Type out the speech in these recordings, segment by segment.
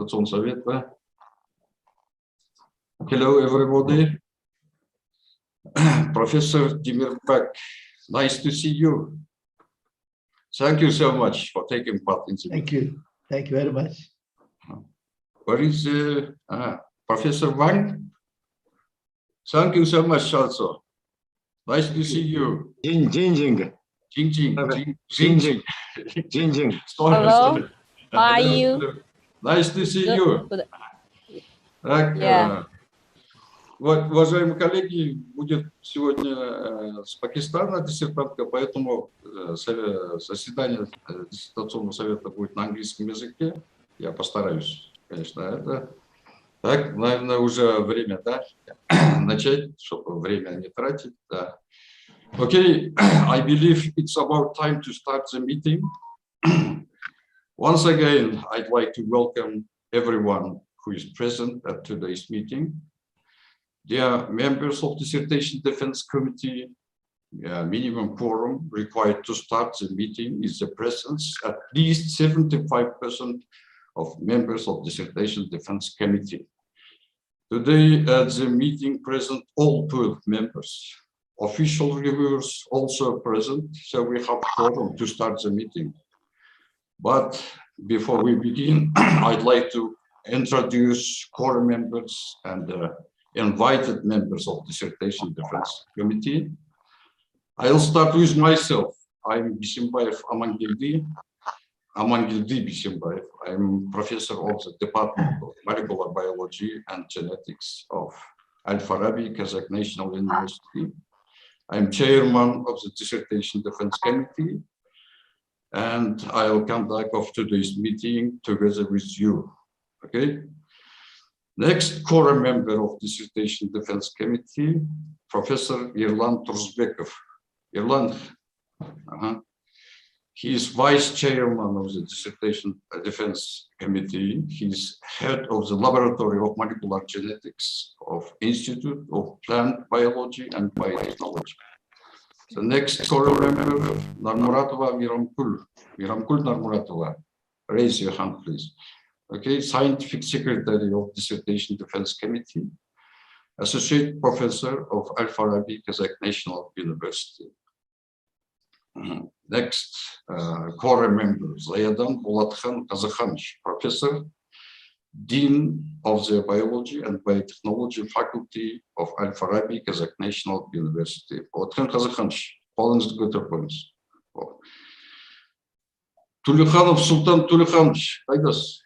Диссертационного совета. Hello, everybody. Professor Demirbek, nice to see you. Thank you so much for taking part in the meeting. Thank you very much. Where is Professor Wang? Thank you so much also. Nice to see you. Jingjing. Hello, how are you? Nice to see you. Так, Yeah. уважаемые коллеги, будет сегодня с Пакистана диссертантка, поэтому заседание диссертационного совета будет на английском языке. Я постараюсь, конечно, это. Так, наверное, уже время, да, начать, чтобы время не тратить, да. Okay, I believe it's about time to start the meeting. Once again, I'd like to welcome everyone who is present at today's meeting. Dear members of the Dissertation Defense Committee, minimum quorum required to start the meeting is the presence at least 75% of members of the Dissertation Defense Committee. Today at the meeting present all 12 members. Official reviewers also present, so we have quorum to start the meeting. But before we begin, I'd like to introduce core members and invited members of the Dissertation Defense Committee. I'll start with myself. I'm Bisimbayev Amangildi Bisimbayev. I'm professor of the Department of Molecular Biology and Genetics of Al-Farabi, Kazakh National University. I'm chairman of the Dissertation Defense Committee, and I'll conduct of today's meeting together with you. Okay. Next core member of Dissertation Defense Committee, Professor Yerlan Turzbekov. Yerlan, he is vice chairman of the Dissertation Defense Committee. He's head of the Laboratory of Molecular Genetics of Institute of Plant Biology and Biotechnology. The next core member, Narmuratova Miramkul. Miramkul Narmuratova. Raise your hand, please. Okay, scientific secretary of Dissertation Defense Committee, associate professor of Al-Farabi, Kazakh National University. Next, core member, Zayadan Bulatxan Kazakhanovich, professor, dean of the Biology and Biotechnology Faculty of Al-Farabi, Kazakh National University. Bulatxan Kazakhanovich, полностью готов. Тулюханов Султан Тулюханович, Айдас.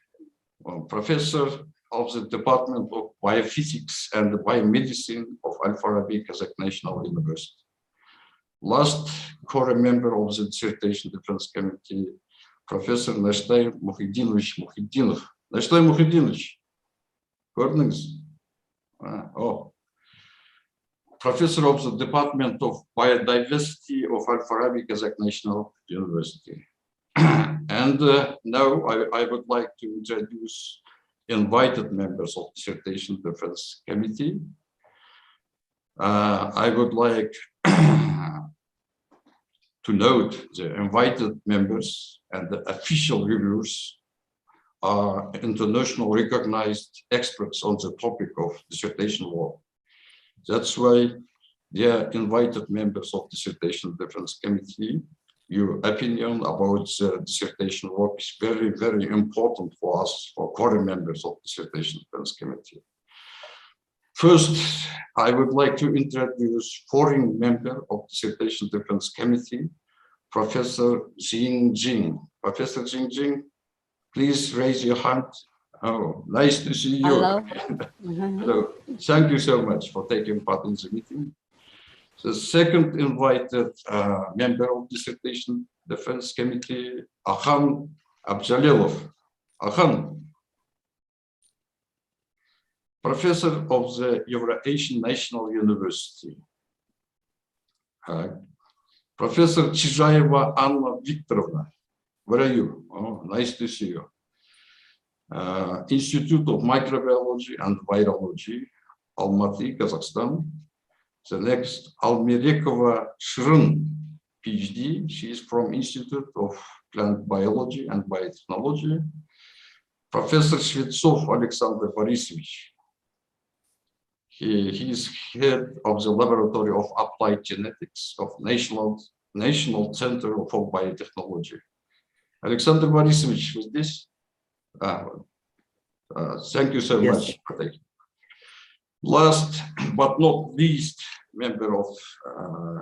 Professor of the Department of Biophysics and Biomedicine of Al-Farabi, Kazakh National University. Last core member of the Dissertation Defense Committee, Professor Nashtai Muhyidinovich Muhyiddinov. Nashtai Muhyidinovich, Professor of the Department of Biodiversity of Al-Farabi, Kazakh National University. And now I would like to introduce invited members of the Dissertation Defense Committee. I would like to note the invited members and the official reviewers are international recognized experts on the topic of dissertation law. That's why they are invited members of the Dissertation Defense Committee. Your opinion about the dissertation work is very, very important for us, for core members of the Dissertation Defense Committee. First, I would like to introduce foreign member of the Dissertation Defense Committee, Professor Jing. Professor Jing, please raise your hand. Oh, nice to see you. Hello. Hello. Thank you so much for taking part in the meeting. The second invited member of the Dissertation Defense Committee, Akhan Abjalilov. Akhan, professor of the Eurasian National University. Professor Chizhaeva Anna Viktorovna, where are you? Oh, nice to see you. Institute of Microbiology and Virology, Almaty, Kazakhstan. The next, Almerekova Shrin, PhD. She is from Institute of Plant Biology and Biotechnology. Professor Shvetsov Alexander Borisovich. He is head of the Laboratory of Applied Genetics of National Center for Biotechnology. Alexander Borisovich, with this? Thank you so much. Last but not least,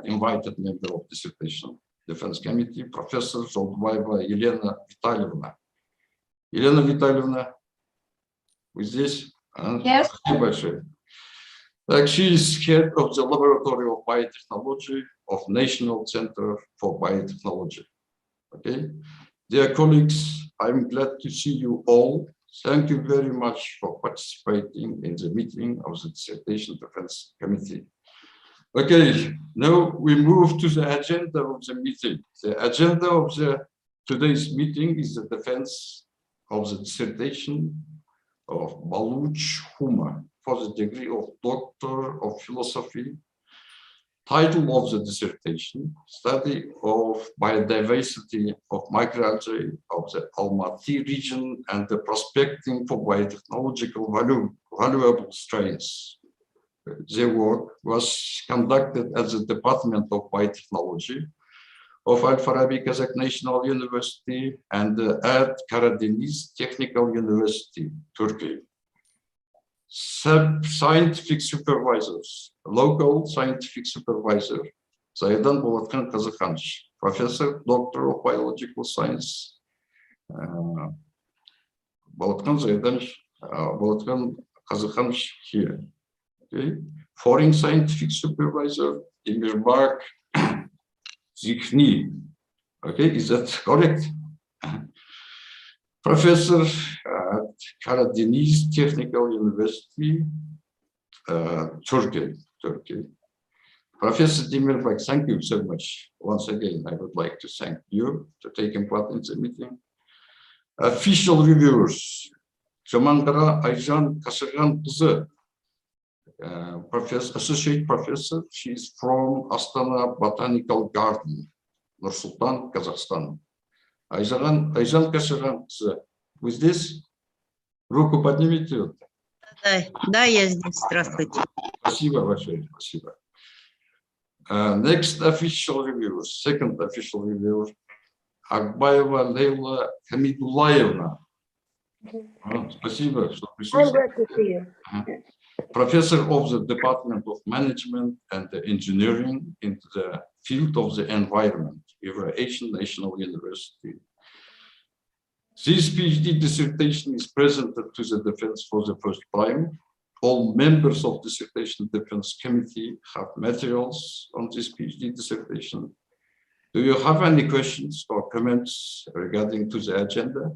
invited member of Dissertation Defense Committee, Professor Zoltbaeva Елена Витальевна. Елена Витальевна, вы здесь? Yes. Спасибо большое. She is head of the Laboratory of Biotechnology of National Center for Biotechnology. Okay, dear colleagues, I'm glad to see you all. Thank you very much for participating in the meeting of the Dissertation Defense Committee. Okay, now we move to the agenda of the meeting. The agenda of today's meeting is the defense of the dissertation of Baluch Huma for the degree of Doctor of Philosophy. Title of the dissertation: Study of Biodiversity of Microalgae of the Almaty region and the Prospecting for Biotechnological Valuable Strains. The work was conducted at the Department of Biotechnology of Al-Farabi Kazakh National University and at Karadeniz Technical University, Turkey. Scientific supervisors, local scientific supervisor, Zaidan Bolatkan Kazakhanovich, Professor, Doctor of Biological Science, Bolatkan Kazakhanovich here. Okay. Foreign scientific supervisor, Emirbak Zikhni. Okay, is that correct? Professor at Karadeniz Technical University, Turkey. Professor Demirbak, thank you so much. Once again, I would like to thank you for taking part in the meeting. Official reviewers, Jamandara Ayjan Kasırgan Kızı, Associate Professor. She is from Astana Botanical Garden, Nur-Sultan, Kazakhstan. Ayjan Kasırgan Kızı, with this? Руку поднимите. Да, я здесь. Здравствуйте. Спасибо большое, спасибо. Next official reviewer, second official reviewer, Акбаева Лейла Хамидуллаевна. Спасибо, что присутствуете. Professor of the Department of Management and Engineering in the field of the environment, Eurasian National University. This PhD dissertation is presented to the defense for the first time. All members of the Dissertation Defense Committee have materials on this PhD dissertation. Do you have any questions or comments regarding to the agenda?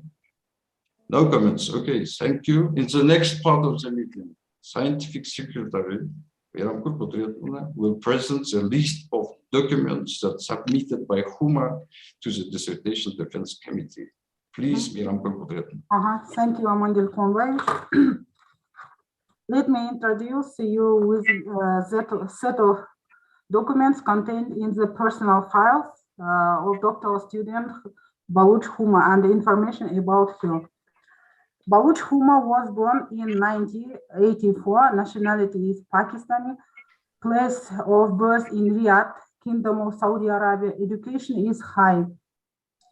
No comments. Okay, thank you. In the next part of the meeting, Scientific Secretary will present the list of documents that submitted by Huma to the Dissertation Defense Committee. Please, Thank you, Amandil Conway. Let me introduce you with that set of documents contained in the personal files of doctoral student Balуч Хума and the information about him. Балуч Хума was born in 1984. Nationality is Pakistani. Place of birth in Riyadh, Kingdom of Saudi Arabia. Education is high.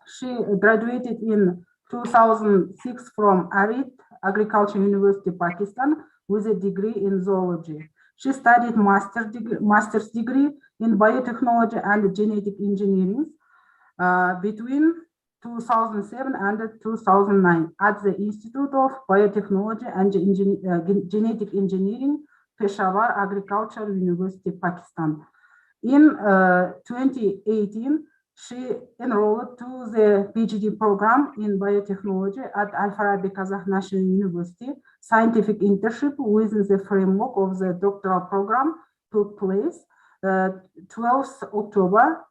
She graduated in 2006 from Arid Agriculture University, Pakistan, with a degree in zoology. She studied master's degree in biotechnology and genetic engineering between 2007 and 2009 at the Institute of Biotechnology and Genetic Engineering, Peshawar Agricultural University, Pakistan. In 2018, she enrolled to the PhD program in biotechnology at Al-Farabi Kazakh National University. Scientific internship within the framework of the doctoral program took place 12th October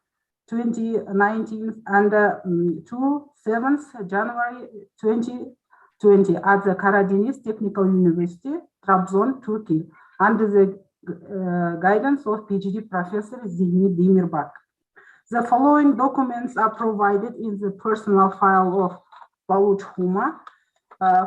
2019 and 7th January 2020 at the Karadeniz Technical University, Trabzon, Turkey, under the guidance of PhD Professor Zihni Demirbak. The following documents are provided in the personal file of Balуч Huma.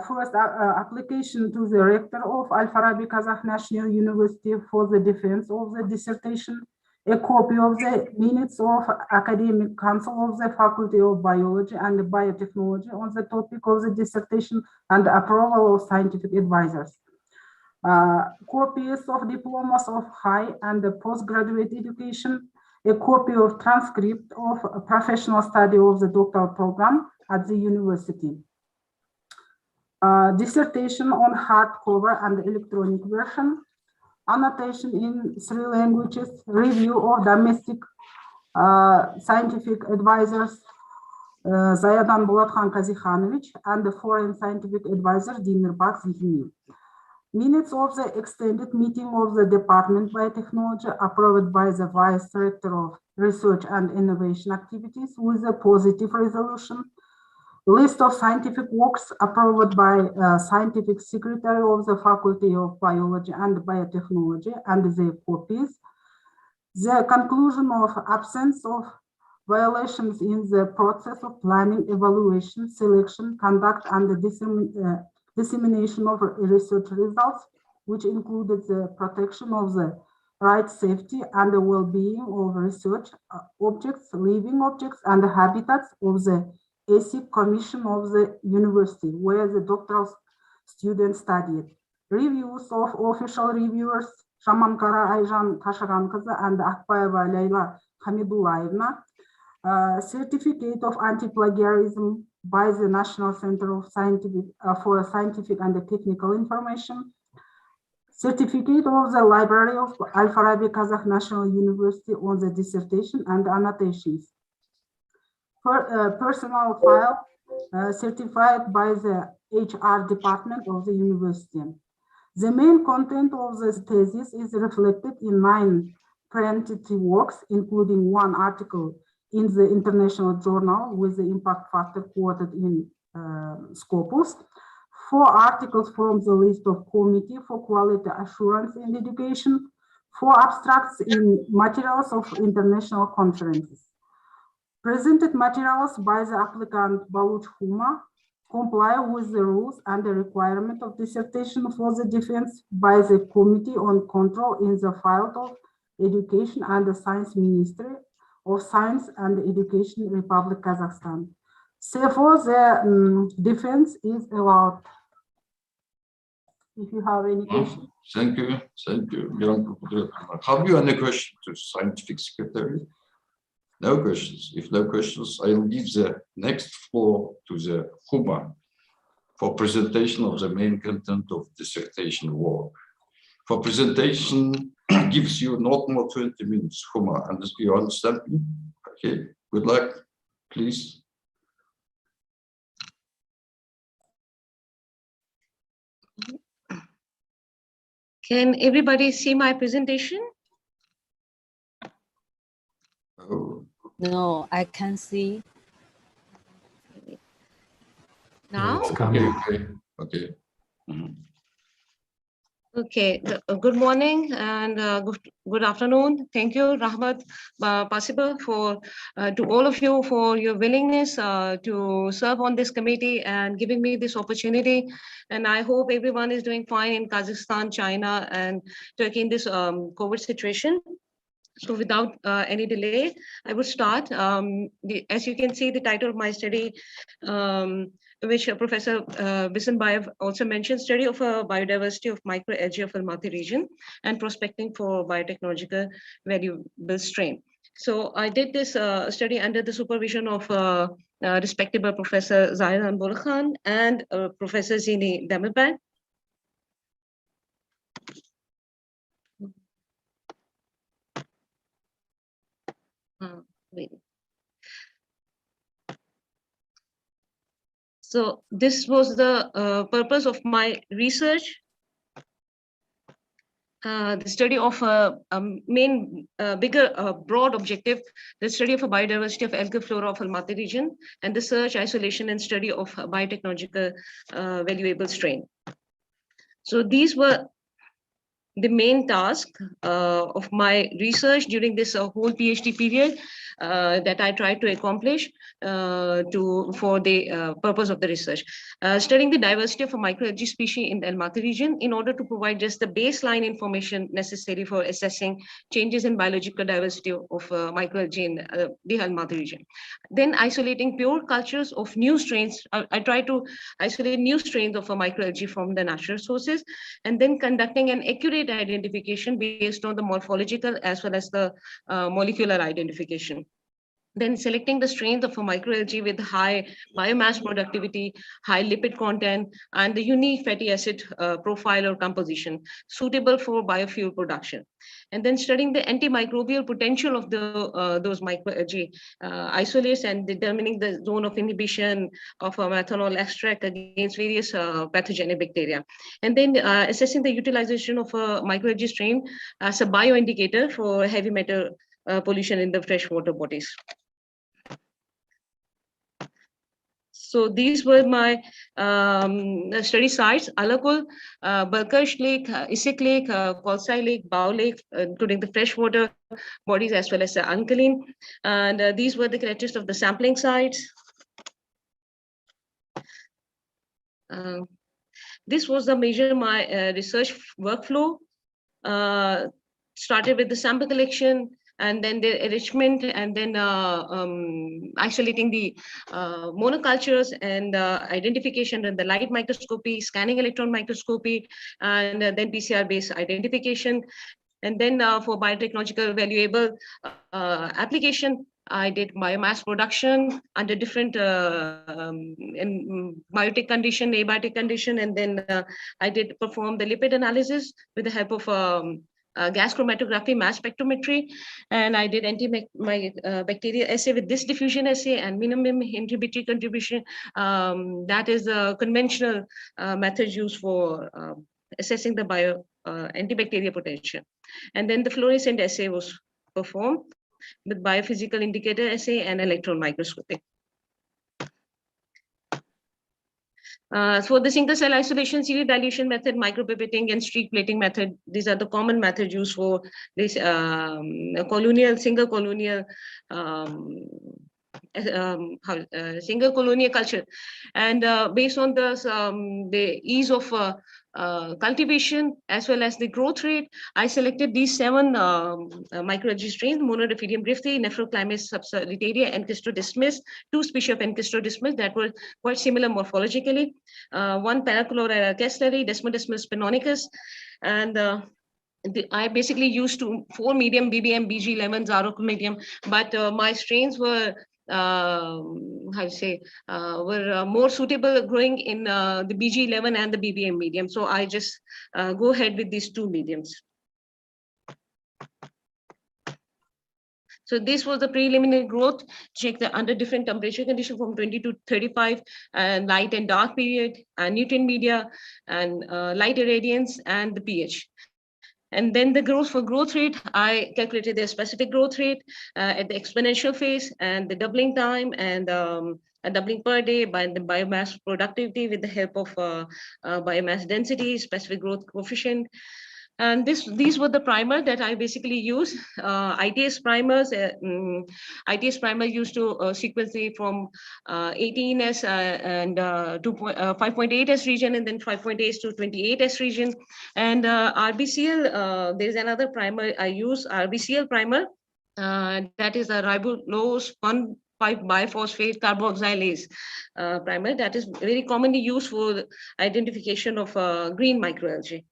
First, application to the rector of Al-Farabi Kazakh National University for the defense of the dissertation, a copy of the minutes of Academic Council of the Faculty of Biology and Biotechnology on the topic of the dissertation, and approval of scientific advisors. Copies of diplomas of high and postgraduate education, a copy of transcript of a professional study of the doctoral program at the university. Dissertation on hardcover and electronic version, annotation in 3 languages, review of domestic scientific advisors, Zayadan Bulathan Kazikhanovich, and the foreign scientific advisor, Demirbak Zihni. Minutes of the extended meeting of the Department Biotechnology approved by the Vice Rector of Research and Innovation Activities with a positive resolution. List of scientific works approved by Scientific Secretary of the Faculty of Biology and Biotechnology and their copies. The conclusion of absence of violations in the process of planning, evaluation, selection, conduct, and the dissemination of research results, which included the protection of the right, safety, and the well-being of research objects, living objects, and the habitats of the ASIC Commission of the university, where the doctoral students studied. Reviews of official reviewers, Shamankara Ayjan Tashagankadze and Akbayeva Leila Hamidullaevna, certificate of anti-plagiarism by the National Center of for Scientific and Technical Information, certificate of the Library of Al-Farabi Kazakh National University on the dissertation and annotations. Personal file certified by the HR department of the university. The main content of the thesis is reflected in 9 printed works, including 1 article in the International Journal with the impact factor quoted in Scopus, 4 articles from the list of Committee for Quality Assurance in Education, 4 abstracts in materials of international conferences. Presented materials by the applicant Baluch Huma comply with the rules and the requirement of dissertation for the defense by the Committee on Control in the field of Education and the Science Ministry of Science and Education, Republic Kazakhstan. Therefore, the defense is allowed. If you have any questions. Thank you. Have you any questions to Scientific Secretary? No questions. If no questions, I will give the next floor to the Huма for presentation of the main content of dissertation work. For presentation gives you not more 20 minutes, Huma. And you understand me? Okay, good luck, please. Can everybody see my presentation? Oh. No, I can't see. Now? Okay. Mm-hmm. Okay, good morning and good afternoon. Thank you, Rahmat Pasiba, for to all of you for your willingness to serve on this committee and giving me this opportunity. And I hope everyone is doing fine in Kazakhstan, China, and Turkey in this COVID situation. So without any delay, I will start. As you can see, the title of my study, which Professor Bisenbaev also mentioned, study of biodiversity of microalgae of Almaty region and prospecting for biotechnological valuable strain. So I did this study under the supervision of respectable Professor Zayadan Bulathan and Professor Zini Demirbak. So this was the purpose of my research. The study of a bigger, broad objective, the study of a biodiversity of algal flora of Almaty region, and the search, isolation, and study of biotechnological valuable strain. So these were the main task of my research during this whole PhD period that I tried to accomplish for the purpose of the research. Studying the diversity of a microalgae species in the Almaty region in order to provide just the baseline information necessary for assessing changes in biological diversity of microalgae in the Almaty region. Then isolating pure cultures of new strains. I try to isolate new strains of a microalgae from the natural sources, and then conducting an accurate identification based on the morphological as well as the molecular identification. Then selecting the strains of a microalgae with high biomass productivity, high lipid content, and the unique fatty acid profile or composition suitable for biofuel production. And then studying the antimicrobial potential of those microalgae isolates and determining the zone of inhibition of a methanol extract against various pathogenic bacteria. And then assessing the utilization of a microalgae strain as a bioindicator for heavy metal pollution in the freshwater bodies. So these were my study sites: Alakul, Balkash Lake, Isik Lake, Kolsai Lake, Bao Lake, including the freshwater bodies as well as the alkaline. And these were the characteristics of the sampling sites. This was the major my research workflow. Started with the sample collection, and then the enrichment, and then isolating the monocultures, and identification and the light microscopy, scanning electron microscopy, and then PCR-based identification. And then for biotechnological valuable application, I did biomass production under different in biotech condition, abiotic condition, and then I did perform the lipid analysis with the help of gas chromatography, mass spectrometry, and I did antimicrobial assay with this diffusion assay and minimum inhibitory contribution. That is a conventional method used for assessing the antibacterial potential. And then the fluorescent assay was performed with biophysical indicator assay and electron microscopy. For the single cell isolation, serial dilution method, micropipetting, and streak plating method, these are the common methods used for this single colonial single colonial culture. And based on the ease of cultivation as well as the growth rate, I selected these 7 microalgae strains: Monorephidium grifti, Nephroclimis subsolitaria, Enkystrodismus, 2 species of Enkystrodismus that were quite similar morphologically, 1 Parachlora kessleri, Desmodesmus spinonicus, and I basically used 4 medium BBM, BG11, Zarok medium, but my strains were were more suitable growing in the BG11 and the BBM medium. So I just go ahead with these 2 mediums. So this was the preliminary growth, check the under different temperature conditions from 20 to 35, and light and dark period, and nutrient media, and light irradiance, and the pH. And then the growth rate, I calculated their specific growth rate at the exponential phase, and the doubling time, and a doubling per day by the biomass productivity with the help of biomass density, specific growth coefficient. And these were the primer that I basically use. ITS primers. ITS primer used to sequence from 18S and 5.8S region, and then 5.8S to 28S region. And RBCL, there is another primer I use, RBCL primer. That is a ribulose 1,5-biphosphate carboxylase primer that is very commonly used for identification of green microalgae.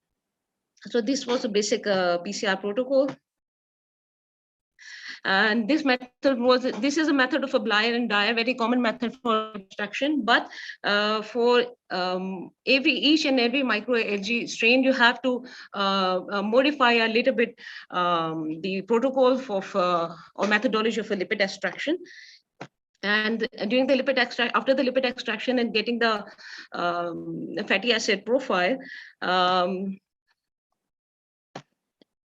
So this was a basic PCR protocol. And this is a method of a Blyer and Dyer, very common method for extraction. But for each and every microalgae strain, you have to modify a little bit the protocol or methodology of a lipid extraction. And during the lipid after the lipid extraction and getting the fatty acid profile,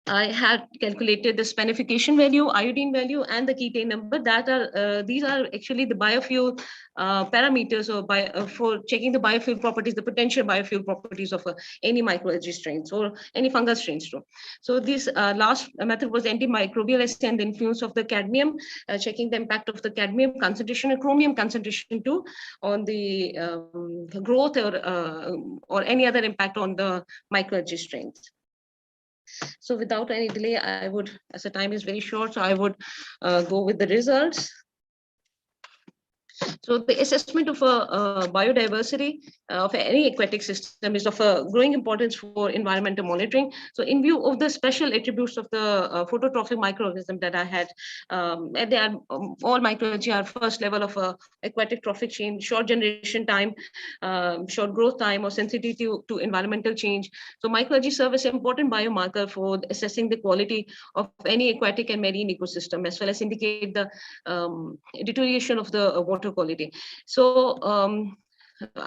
I had calculated the spanification value, iodine value, and the ketane number. That are these are actually the biofuel parameters or for checking the biofuel properties, the potential biofuel properties of any microalgae strains or any fungal strains too. So this last method was antimicrobial assay and the influence of the cadmium, checking the impact of the cadmium concentration and chromium concentration too on the growth or any other impact on the microalgae strains. So without any delay, I would, as the time is very short, so I would go with the results. So the assessment of biodiversity of any aquatic system is of growing importance for environmental monitoring. So in view of the special attributes of the phototrophic microorganism that I had, and they are all microalgae are first level of aquatic trophic chain, short generation time, short growth time, or sensitivity to environmental change. So microalgae serve as an important biomarker for assessing the quality of any aquatic and marine ecosystem, as well as indicate the deterioration of the water quality. So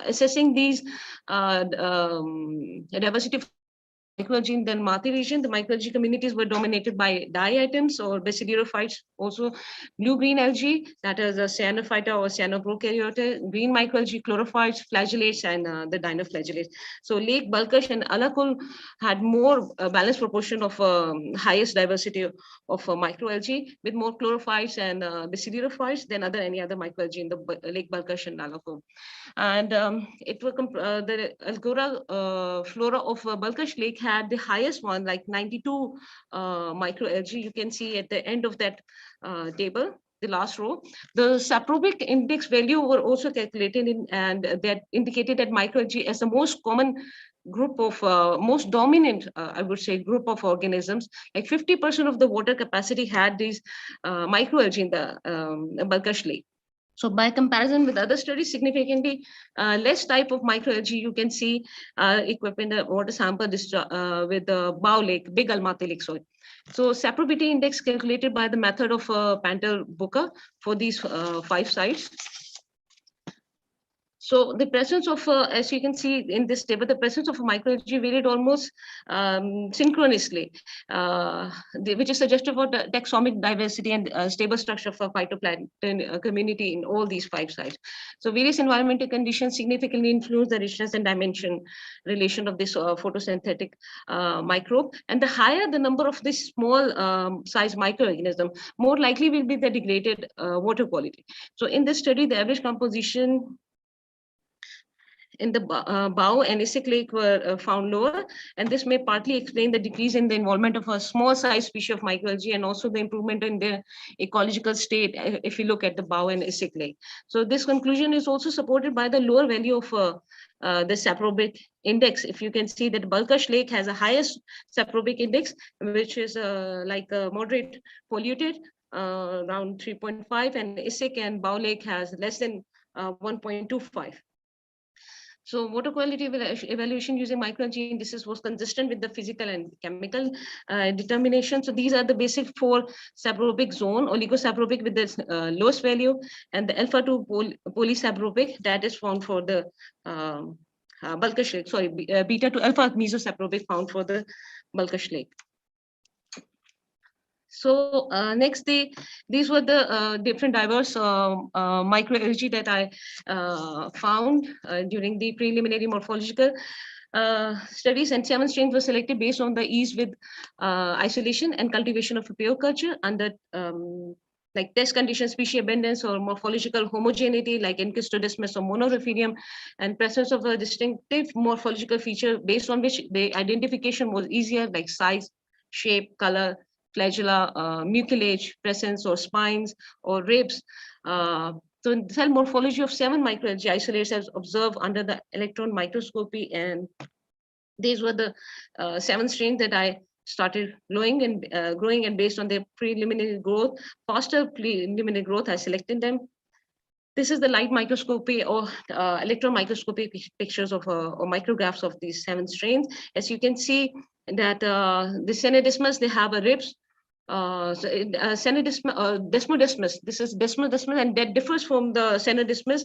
assessing these diversity of microalgae in the Almaty region, the microalgae communities were dominated by diatoms or basidiophytes, also blue-green algae, that is a cyanophyta or cyanoprokaryota, green microalgae, chlorophytes, flagellates, and the dinoflagellates. So Lake Balkash and Alakul had more balanced proportion of highest diversity of microalgae, with more chlorophytes and basidiophytes than any other microalgae in the Lake Balkash and Alakul. And it was the Algora flora of Balkash Lake had the highest one, like 92 microalgae. You can see at the end of that table, the last row. The saprobic index value were also calculated and that indicated that microalgae as the most common group of most dominant, I would say, group of organisms. Like 50% of the water capacity had these microalgae in the Balkash Lake. So by comparison with other studies, significantly less type of microalgae you can see equipped in the water sample with the Bao Lake, Big Almaty Lake soil. So saprability index calculated by the method of Panter-Buka for these 5 sites. So the presence of, as you can see in this table, the presence of microalgae varied almost synchronously, which is suggestive of the taxonomic diversity and stable structure for phytoplankton community in all these 5 sites. So various environmental conditions significantly influence the richness and dimension relation of this photosynthetic microbe. And the higher the number of this small size microorganism, more likely will be the degraded water quality. So in this study, the average composition in the Bao and Issyk Lake were found lower, and this may partly explain the decrease in the involvement of a small size species of microalgae and also the improvement in their ecological state if you look at the Bao and Issyk Lake. So this conclusion is also supported by the lower value of the saprobic index. If you can see that Balkash Lake has a highest saprobic index, which is like moderate polluted, around 3.5, and Issyk and Bao Lake has less than 1.25. So water quality evaluation using microalgae indices was consistent with the physical and chemical determination. So these are the basic 4 saprobic zone: oligosaprobic with the lowest value, and the alpha-2 polysaprobic that is found for the Balkash Lake. Sorry, beta to alpha mesosaprobic found for the Balkash Lake. So next, these were the different diverse microalgae that I found during the preliminary morphological studies, and 7 strains were selected based on the ease with isolation and cultivation of a pure culture under like test conditions, species abundance, or morphological homogeneity, like Enkystodesmus or Monoraphidium, and presence of a distinctive morphological feature based on which the identification was easier, like size, shape, color, flagella, mucilage, presence or spines or ribs. So in cell morphology of 7 microalgae isolates as observed under the electron microscopy, and these were the 7 strains that I started growing, and based on their preliminary growth, faster preliminary growth, I selected them. This is the light microscopy or electron microscopy pictures of or micrographs of these 7 strains. As you can see that the Senedismus, they have a ribs. Desmodesmus, this is Desmodesmus, and that differs from the Senedismus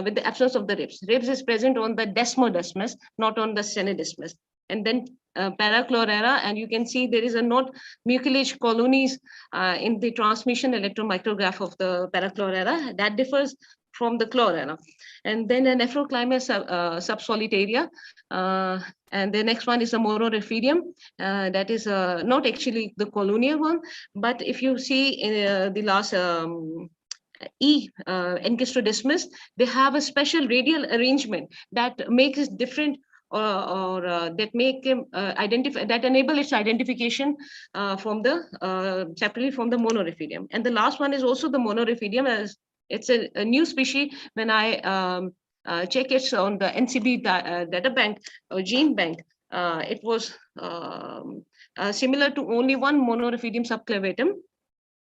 with the absence of the ribs. Ribs is present on the Desmodesmus, not on the Senedismus. and then parachlorella, and you can see there is a not mucilage colonies in the transmission electron micrograph of the parachlorella that differs from the chlorella. And then a nephroclimus subsolitaria, and the next one is the Moro that is not actually the colonial one, but if you see in the last Enkystrodismus, they have a special radial arrangement that makes it different, or that make him identify, that enable its identification from the separately from the Monorephidium. And the last one is also the Monorephidium, as it's a new species. When I check it on the NCB data bank or gene bank, it was similar to only one Monorephidium subclavatum,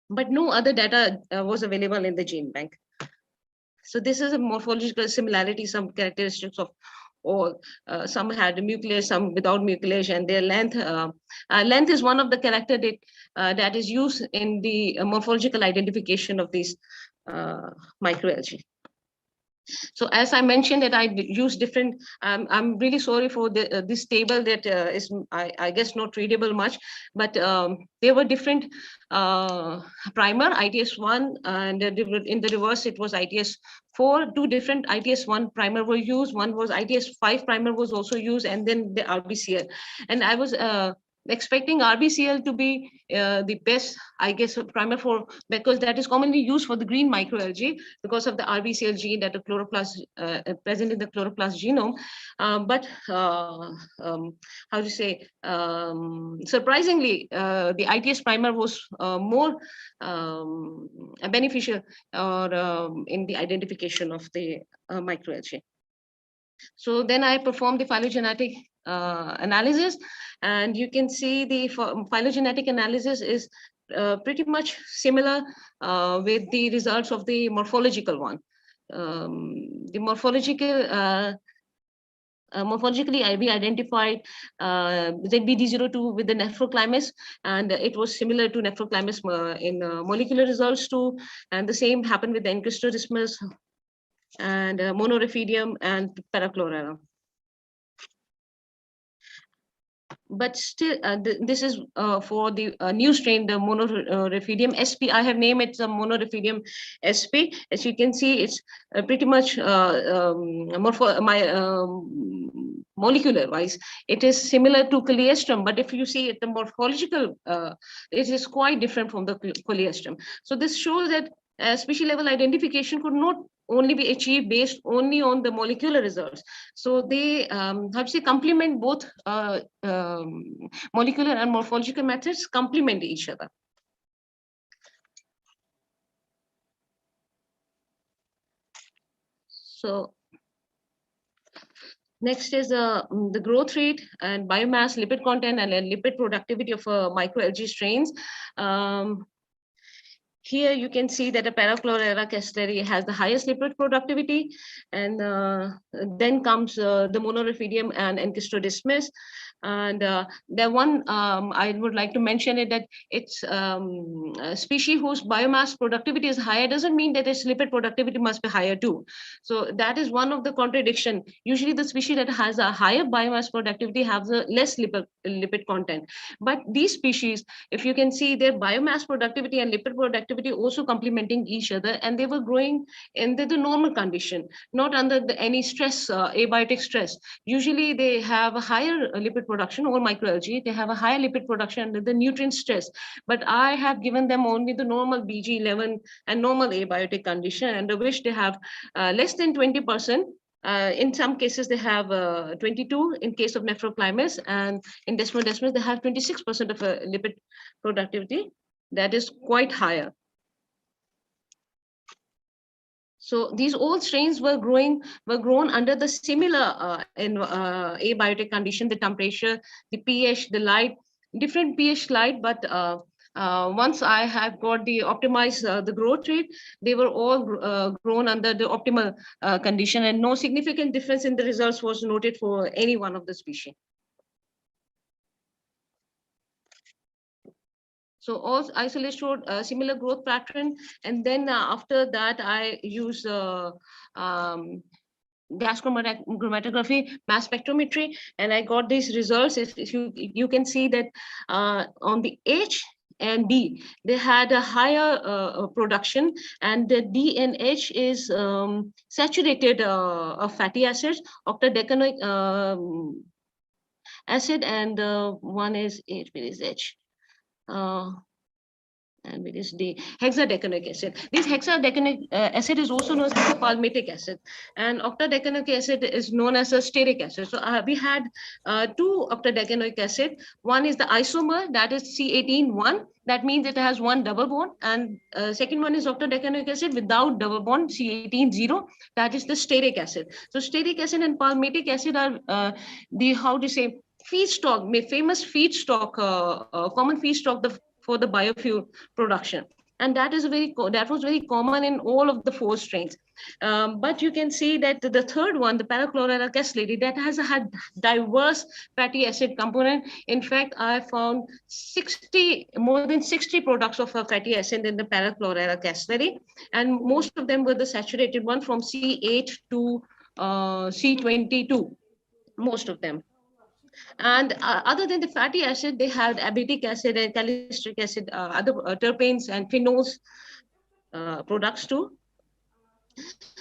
but no other data was available in the gene bank. So this is a morphological similarity, some characteristics of all. Some had mucilage, some without mucilage, and their length. Length is one of the character that is used in the morphological identification of these microalgae. So as I mentioned that I use different, I'm really sorry for this table that is, I guess, not readable much, but there were different primer, ITS1, and in the reverse, it was ITS4. Two different ITS1 primer were used. One was ITS5 primer was also used, and then the RBCL. And I was expecting RBCL to be the best, I guess, primer for, because that is commonly used for the green microalgae because of the RBCL gene that the chloroplast present in the chloroplast genome. But how to say, surprisingly, the ITS primer was more beneficial or in the identification of the microalgae. So then I performed the phylogenetic analysis, and you can see the phylogenetic analysis is pretty much similar with the results of the morphological one. The morphologically, we identified ZBD02 with the nephroclimus, and it was similar to nephroclimus in molecular results too. And the same happened with the Enkystrodismus and Monorephidium and parachlorella. But still, this is for the new strain, the Monorephidium SP. I have named it the Monorephidium SP. As you can see, it's pretty much molecular wise, it is similar to coleostrum. But if you see it, the morphological, it is quite different from the coleostrum. So this shows that species level identification could not only be achieved based only on the molecular results. So they how to say, complement both molecular and morphological methods complement each other. So next is the growth rate and biomass, lipid content, and lipid productivity of microalgae strains. Here you can see that a parachlorella castelli has the highest lipid productivity, and then comes the Monorephidium and Enkystrodismus. And the one I would like to mention is that it's a species whose biomass productivity is higher doesn't mean that its lipid productivity must be higher too. So that is one of the contradiction. Usually the species that has a higher biomass productivity have the less lipid content. But these species, if you can see, their biomass productivity and lipid productivity also complementing each other, and they were growing in the normal condition, not under any stress, abiotic stress. Usually they have a higher lipid production, or microalgae, they have a higher lipid production under the nutrient stress. But I have given them only the normal BG11 and normal abiotic condition, under which they have less than 20%. In some cases, they have 22 in case of nephroclimus, and in Desmodesmus, they have 26% of lipid productivity. That is quite higher. So these old strains were grown under the similar abiotic condition, the temperature, the pH, the light, different pH light, but once I have got the optimized the growth rate, they were all grown under the optimal condition, and no significant difference in the results was noted for any one of the species. So all isolates showed a similar growth pattern, and then after that I use gas chromatography, mass spectrometry, and I got these results. If you can see that on the H and D, they had a higher production, and the D and H is saturated of fatty acids, octadecanoic acid, and one is H, where is H? And it is the hexadecanoic acid. This hexadecanoic acid is also known as the palmitic acid, and octadecanoic acid is known as a stearic acid. So we had two octadecanoic acid. One is the isomer, that is C18-1. That means it has one double bond, and second one is octadecanoic acid without double bond, C18-0. That is the stearic acid. So stearic acid and palmitic acid are the, how to say, feedstock, famous feedstock, common feedstock for the biofuel production, and that was very common in all of the 4 strains. But you can see that the third one, the parachloralkyl, that has had diverse fatty acid component. In fact, I found more than 60 products of fatty acid in the parachloralkyl, and most of them were the saturated one from C8 to C22, most of them. And other than the fatty acid, they had abatic acid and calistric acid, other terpenes and phenols products too.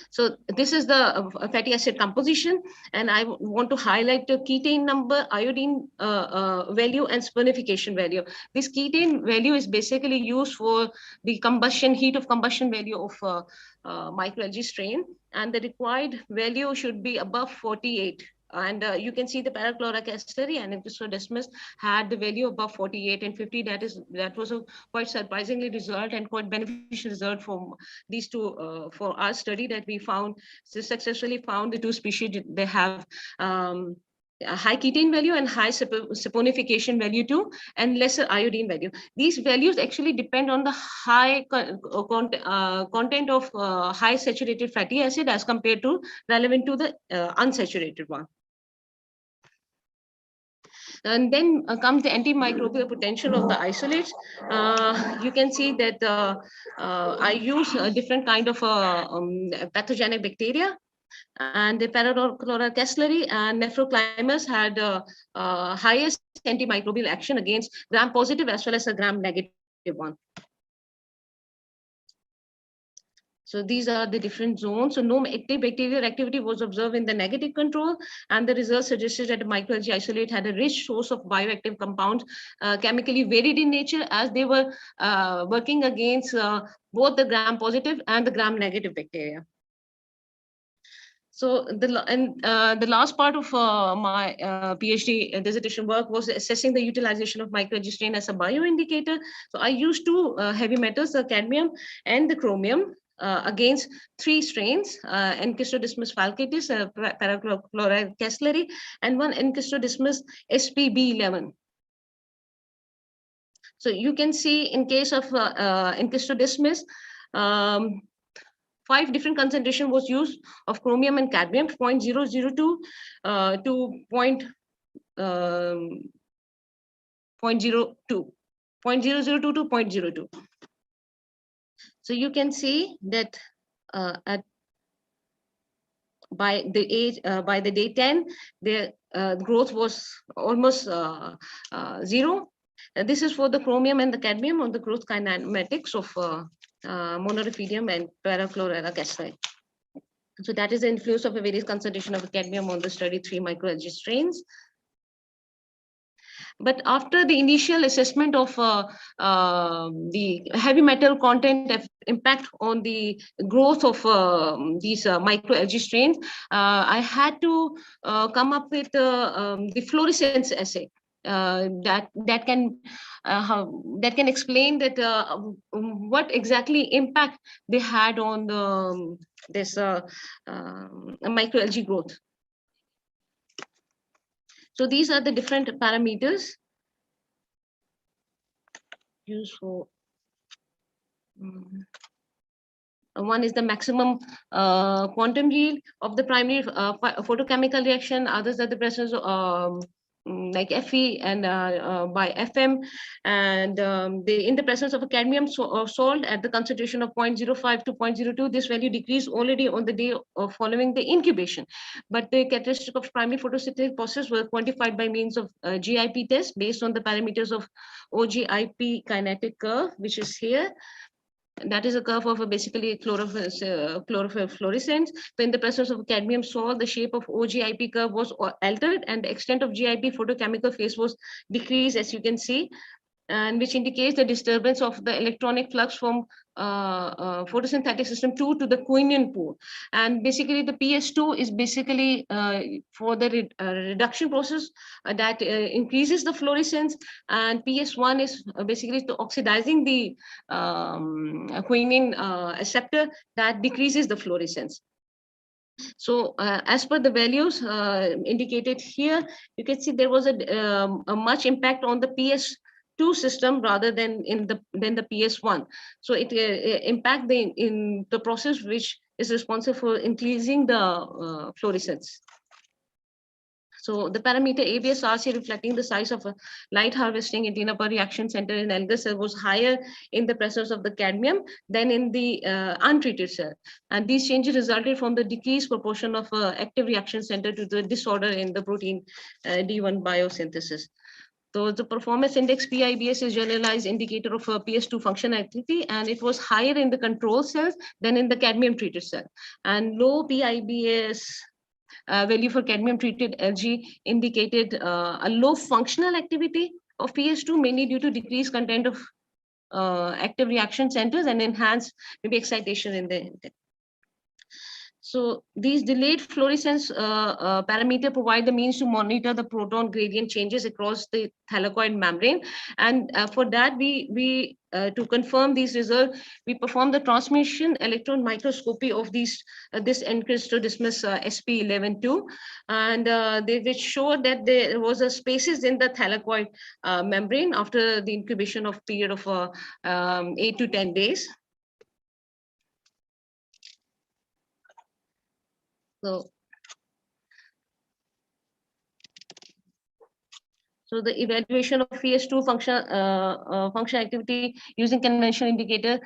So this is the fatty acid composition, and I want to highlight the ketane number, iodine value, and spermification value. This ketane value is basically used for the combustion, heat of combustion value of microalgae strain, and the required value should be above 48. And you can see the parachloralkyl and Encystodesmus had the value above 48 and 50. That was a quite surprisingly result and quite beneficial result from these two for our study, that we found successfully found the 2 species. They have a high ketane value and high saponification value too, and lesser iodine value. These values actually depend on the high content of high saturated fatty acid as compared to relevant to the unsaturated one. And then comes the antimicrobial potential of the isolates. You can see that I use a different kind of pathogenic bacteria, and the parachloralkyl and nephroclimus had highest antimicrobial action against gram-positive as well as a gram-negative one. So these are the different zones. So no active bacterial activity was observed in the negative control, and the results suggested that the microalgae isolate had a rich source of bioactive compounds, chemically varied in nature, as they were working against both the gram-positive and the gram-negative bacteria. So the last part of my PhD dissertation work was assessing the utilization of microalgae strain as a bioindicator. So I used 2 heavy metals, the cadmium and the chromium, against 3 strains, Encystodesmus falciparis, parachloralkyl, and one Encystodesmus SPB11. So you can see in case of Encystodesmus, 5 different concentration was used of chromium and cadmium, 0.002 to 0.02, 0.002 to 0.02. So you can see that by the day 10, the growth was almost 0. This is for the chromium and the cadmium on the growth kinematics of monorephidium and parachloralkyl. So that is the influence of a various concentration of cadmium on the study 3 microalgae strains. But after the initial assessment of the heavy metal content impact on the growth of these microalgae strains, I had to come up with the fluorescence assay. That can explain that what exactly impact they had on the this microalgae growth. So these are the different parameters used for. One is the maximum quantum yield of the primary photochemical reaction. Others are the presence of like Fe and by Fm, and in the presence of a cadmium salt at the concentration of 0.05 to 0.02, this value decreased already on the day of following the incubation. But the characteristic of primary photosynthetic process were quantified by means of GIP test based on the parameters of OGIP kinetic curve, which is here. That is a curve of basically chlorophyll fluorescence. So in the presence of cadmium salt, the shape of OGIP curve was altered and the extent of GIP photochemical phase was decreased, as you can see, and which indicates the disturbance of the electronic flux from photosynthetic system 2 to the Quinion pool. And basically the Ps2 is basically for the reduction process that increases the fluorescence, and Ps1 is basically to oxidizing the Quinion acceptor that decreases the fluorescence. So as per the values indicated here, you can see there was a much impact on the Ps2 system rather than the Ps1. So it impact in the process which is responsible for increasing the fluorescence. So the parameter ABS-RC reflecting the size of a light harvesting antenna per reaction center in algal cell was higher in the presence of the cadmium than in the untreated cell. And these changes resulted from the decreased proportion of active reaction center to the disorder in the protein D1 biosynthesis. So the performance index PIBS is generalized indicator of Ps2 function activity, and it was higher in the control cells than in the cadmium treated cell. And low PIBS value for cadmium treated algae indicated a low functional activity of Ps2, mainly due to decreased content of active reaction centers and enhanced maybe excitation in the. So these delayed fluorescence parameter provide the means to monitor the proton gradient changes across the thylakoid membrane. And for that, we to confirm these results, we perform the transmission electron microscopy of these this Encrystodismus SP11-2, and which showed that there was a spaces in the thylakoid membrane after the incubation of period of 8 to 10 days. So the evaluation of Ps2 function activity using conventional indicator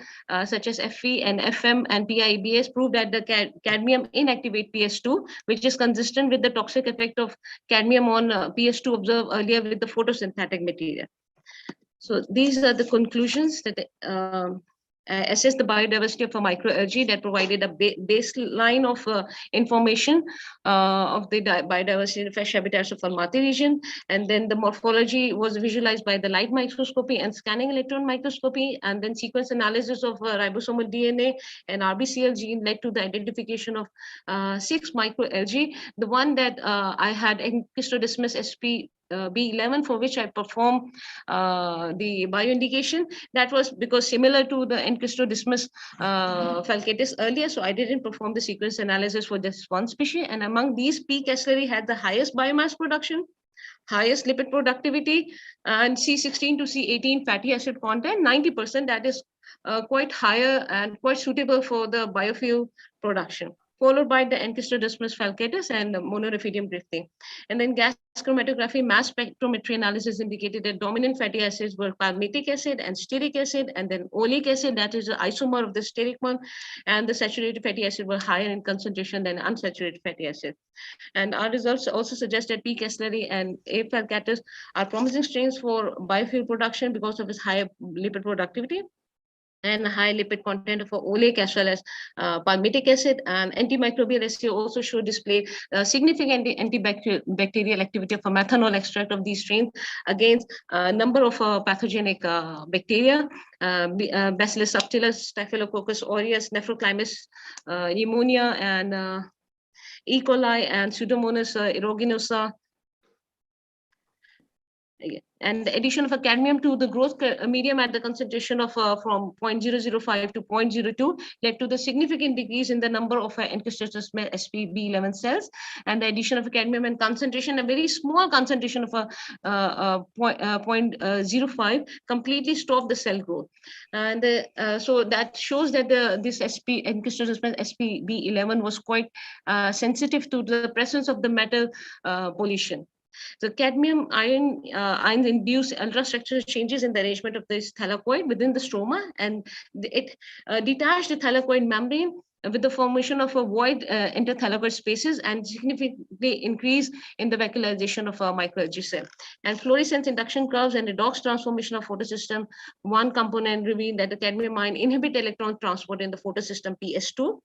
such as Fe and Fm and PIBS proved that the cadmium inactivate Ps2, which is consistent with the toxic effect of cadmium on Ps2 observed earlier with the photosynthetic material. So these are the conclusions that assess the biodiversity of a microalgae that provided a baseline of information of the biodiversity of fresh habitats of Almaty region. And then the morphology was visualized by the light microscopy and scanning electron microscopy. And then sequence analysis of ribosomal DNA and RBCL gene led to the identification of 6 microalgae. The one that I had Encrystodismus B11, for which I performed the bioindication. That was because similar to the Encrystodismus falcatus earlier, so I didn't perform the sequence analysis for this one species. And among these, P. kesleri had the highest biomass production, highest lipid productivity, and C16 to C18 fatty acid content, 90%. That is quite higher and quite suitable for the biofuel production, followed by the Encrystodismus falcatus and Monorephidium grifting. And then gas chromatography mass spectrometry analysis indicated that dominant fatty acids were palmitic acid and stearic acid, and then oleic acid, that is the isomer of the stearic one, and the saturated fatty acid were higher in concentration than unsaturated fatty acid. And our results also suggest that P. kesleri and A. falcatus are promising strains for biofuel production because of its higher lipid productivity and high lipid content of oleic as well as palmitic acid. And antimicrobial assay also should display significant antibacterial activity of a methanol extract of these strains against a number of pathogenic bacteria, Bacillus subtilis, Staphylococcus aureus, Nephroclimus pneumonia, and E. coli and Pseudomonas aeruginosa. And the addition of a cadmium to the growth medium at the concentration of from 0.005 to 0.02 led to the significant decrease in the number of Encrystodismus SPB11 cells. And the addition of a cadmium and concentration, a very small concentration of a 0.05, completely stopped the cell growth. And so that shows that this Encrystodismus SPB11 was quite sensitive to the presence of the metal pollution. The cadmium ions induce ultrastructural changes in the arrangement of this thylakoid within the stroma, and it detached the thylakoid membrane with the formation of a void interthylakoid spaces and significantly increase in the vacuolization of a microalgae cell. And fluorescence induction curves and redox transformation of photosystem one component revealed that the cadmium ion inhibit electron transport in the photosystem Ps2.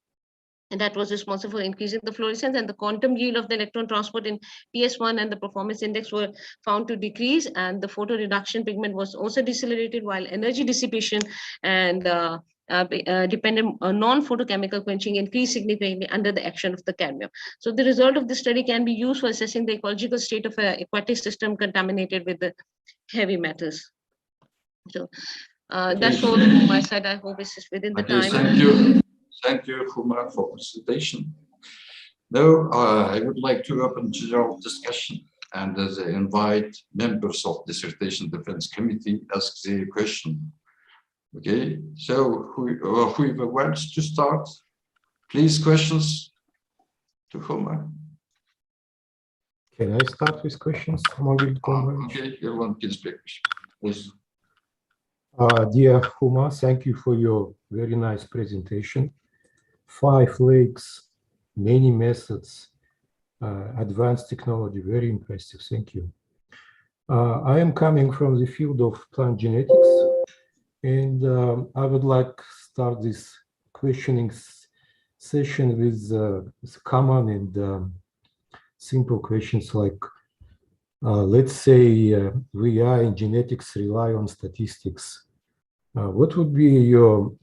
And that was responsible for increasing the fluorescence, and the quantum yield of the electron transport in Ps1 and the performance index were found to decrease, and the photoreduction pigment was also decelerated, while energy dissipation and dependent non-photochemical quenching increased significantly under the action of the cadmium. So the result of this study can be used for assessing the ecological state of an aquatic system contaminated with the heavy metals. So that's all from my side. I hope it's within the time. Thank you. Thank you, Huma, for presentation. Now, I would like to open general discussion and invite members of Dissertation Defense Committee ask the question. Okay, so whoever wants to start, please, questions to Huma. Can I start with questions? Okay, everyone can speak, please. Dear Huma, thank you for your very nice presentation. 5 lakes, many methods, advanced technology, very impressive. Thank you. I am coming from the field of plant genetics, and I would like to start this questioning session with common and simple questions like, let's say we are in genetics, rely on statistics. What would be your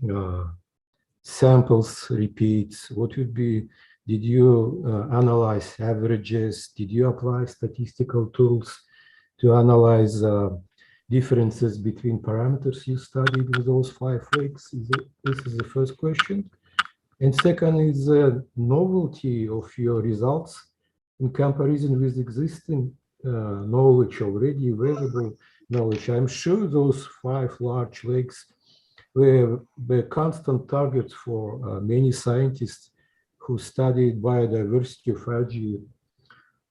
samples, repeats? What would be, did you analyze averages? Did you apply statistical tools to analyze differences between parameters you studied with those 5 lakes? This is the first question. And second is the novelty of your results in comparison with existing knowledge, already available knowledge. I'm sure those 5 large lakes were constant targets for many scientists who studied biodiversity of algae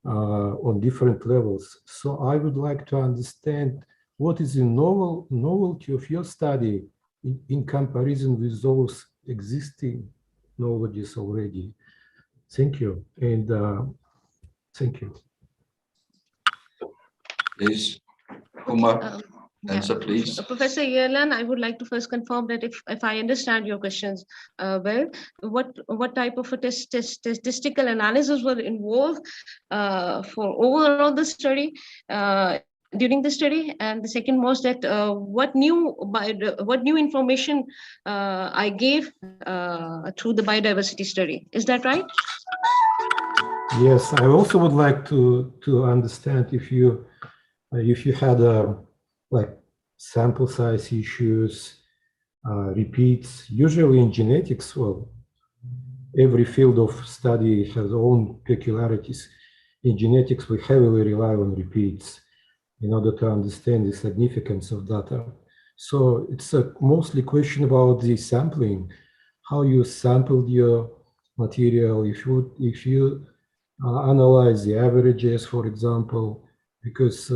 on different levels. So I would like to understand what is the novelty of your study in comparison with those existing knowledges already. Thank you, and thank you. Please, Huma. Answer, please. Professor Yerlan, I would like to first confirm that if I understand your questions well, what type of a statistical analysis were involved for overall the study during the study, and the second was that what new information I gave through the biodiversity study. Is that right? Yes, I also would like to understand if you had like sample size issues, repeats. Usually in genetics, well, every field of study has own peculiarities. In genetics, we heavily rely on repeats in order to understand the significance of data. So it's a mostly question about the sampling, how you sampled your material, if you analyze the averages, for example, because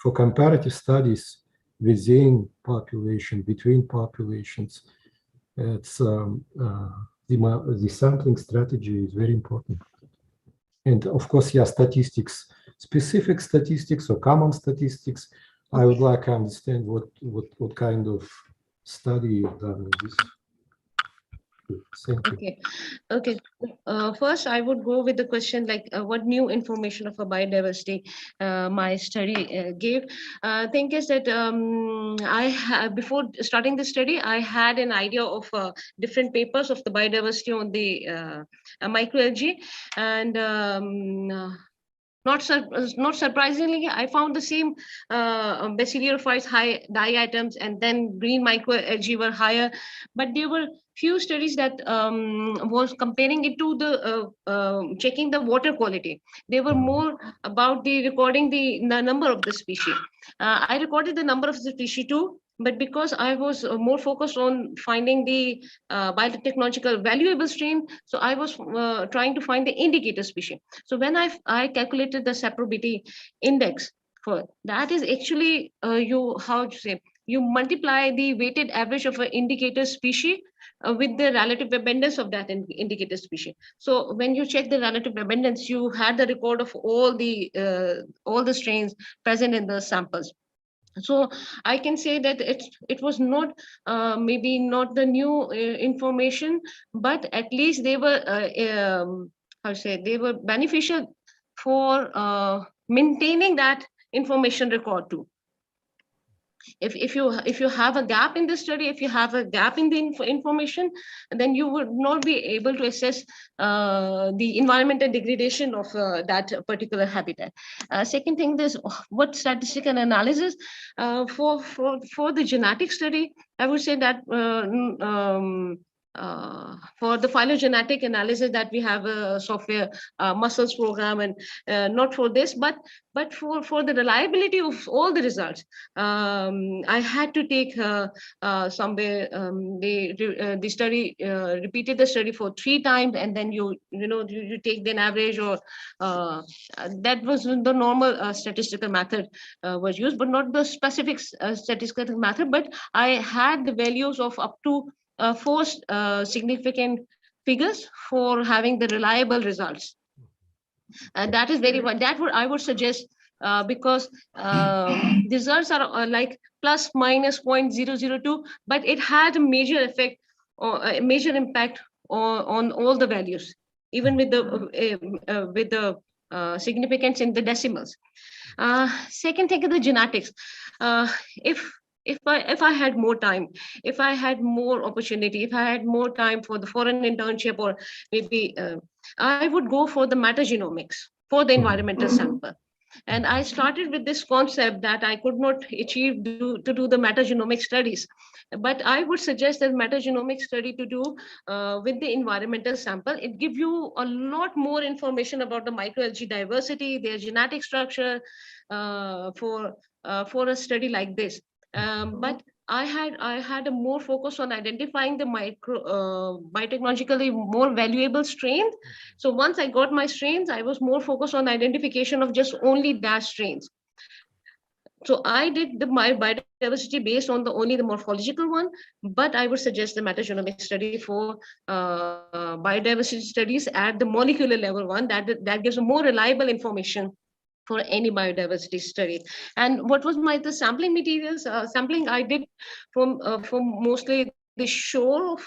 for comparative studies within population, between populations, it's the sampling strategy is very important. And of course, yeah, statistics, specific statistics or common statistics. I would like to understand what kind of study you've done in this. Thank you. Okay. First, I would go with the question like what new information of a biodiversity my study gave. Thing is that before starting the study, I had an idea of different papers of the biodiversity on the microalgae, and not surprisingly, I found the same bacillophytes high diatoms, and then green microalgae were higher, but there were few studies that was comparing it to the checking the water quality. They were more about the recording the number of the species. I recorded the number of the species too, but because I was more focused on finding the biotechnological valuable strain, so I was trying to find the indicator species. So when I calculated the separability index for that is actually you multiply the weighted average of an indicator species with the relative abundance of that indicator species. So when you check the relative abundance, you had the record of all the strains present in the samples. So I can say that it was not maybe not the new information, but at least they were they were beneficial for maintaining that information record too. If you have a gap in the study, if you have a gap in the information, then you would not be able to assess the environmental degradation of that particular habitat. Second thing is what statistical analysis for the genetic study. I would say that for the phylogenetic analysis that we have a software muscles program, and not for this, but for the reliability of all the results, I had to take somewhere the study repeated the study for 3 times, and then you take the average, or that was the normal statistical method was used, but not the specific statistical method. But I had the values of up to 4 significant figures for having the reliable results. That is very what I would suggest, because the results are like plus minus 0.002, but it had a major effect or a major impact on all the values, even with the significance in the decimals. Second thing is the genetics. If I had more time, if I had more opportunity, if I had more time for the foreign internship, or maybe I would go for the metagenomics for the environmental sample. And I started with this concept that I could not achieve to do the metagenomic studies. But I would suggest that metagenomic study to do with the environmental sample. It gives you a lot more information about the microalgae diversity, their genetic structure, for a study like this. But I had a more focus on identifying the biotechnologically more valuable strains. So once I got my strains, I was more focused on identification of just only that strains. So I did my biodiversity based on only the morphological one, but I would suggest the metagenomic study for biodiversity studies at the molecular level one, that gives a more reliable information for any biodiversity study. And what was the sampling materials? Sampling I did from mostly the shore of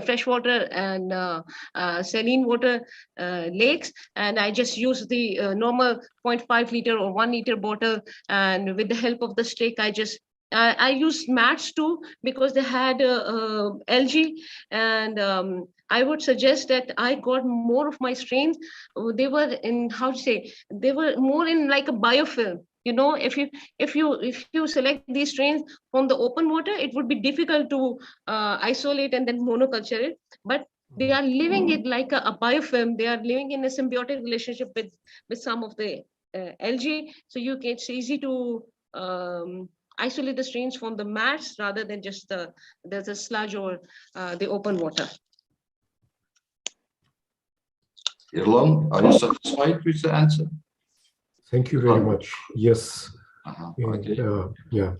freshwater and saline water lakes, and I just used the normal 0.5 liter or 1 liter bottle, and with the help of the stick, I used mats too, because they had algae, and I would suggest that I got more of my strains. They were in, they were more in like a biofilm. If you select these strains from the open water, it would be difficult to isolate and then monoculture it. But they are living it like a biofilm. They are living in a symbiotic relationship with some of the algae. So it's easy to isolate the strains from the mats rather than just there's a sludge or the open water. Irlan, are you satisfied with the answer? Thank you very much. Yes. Okay. Yeah.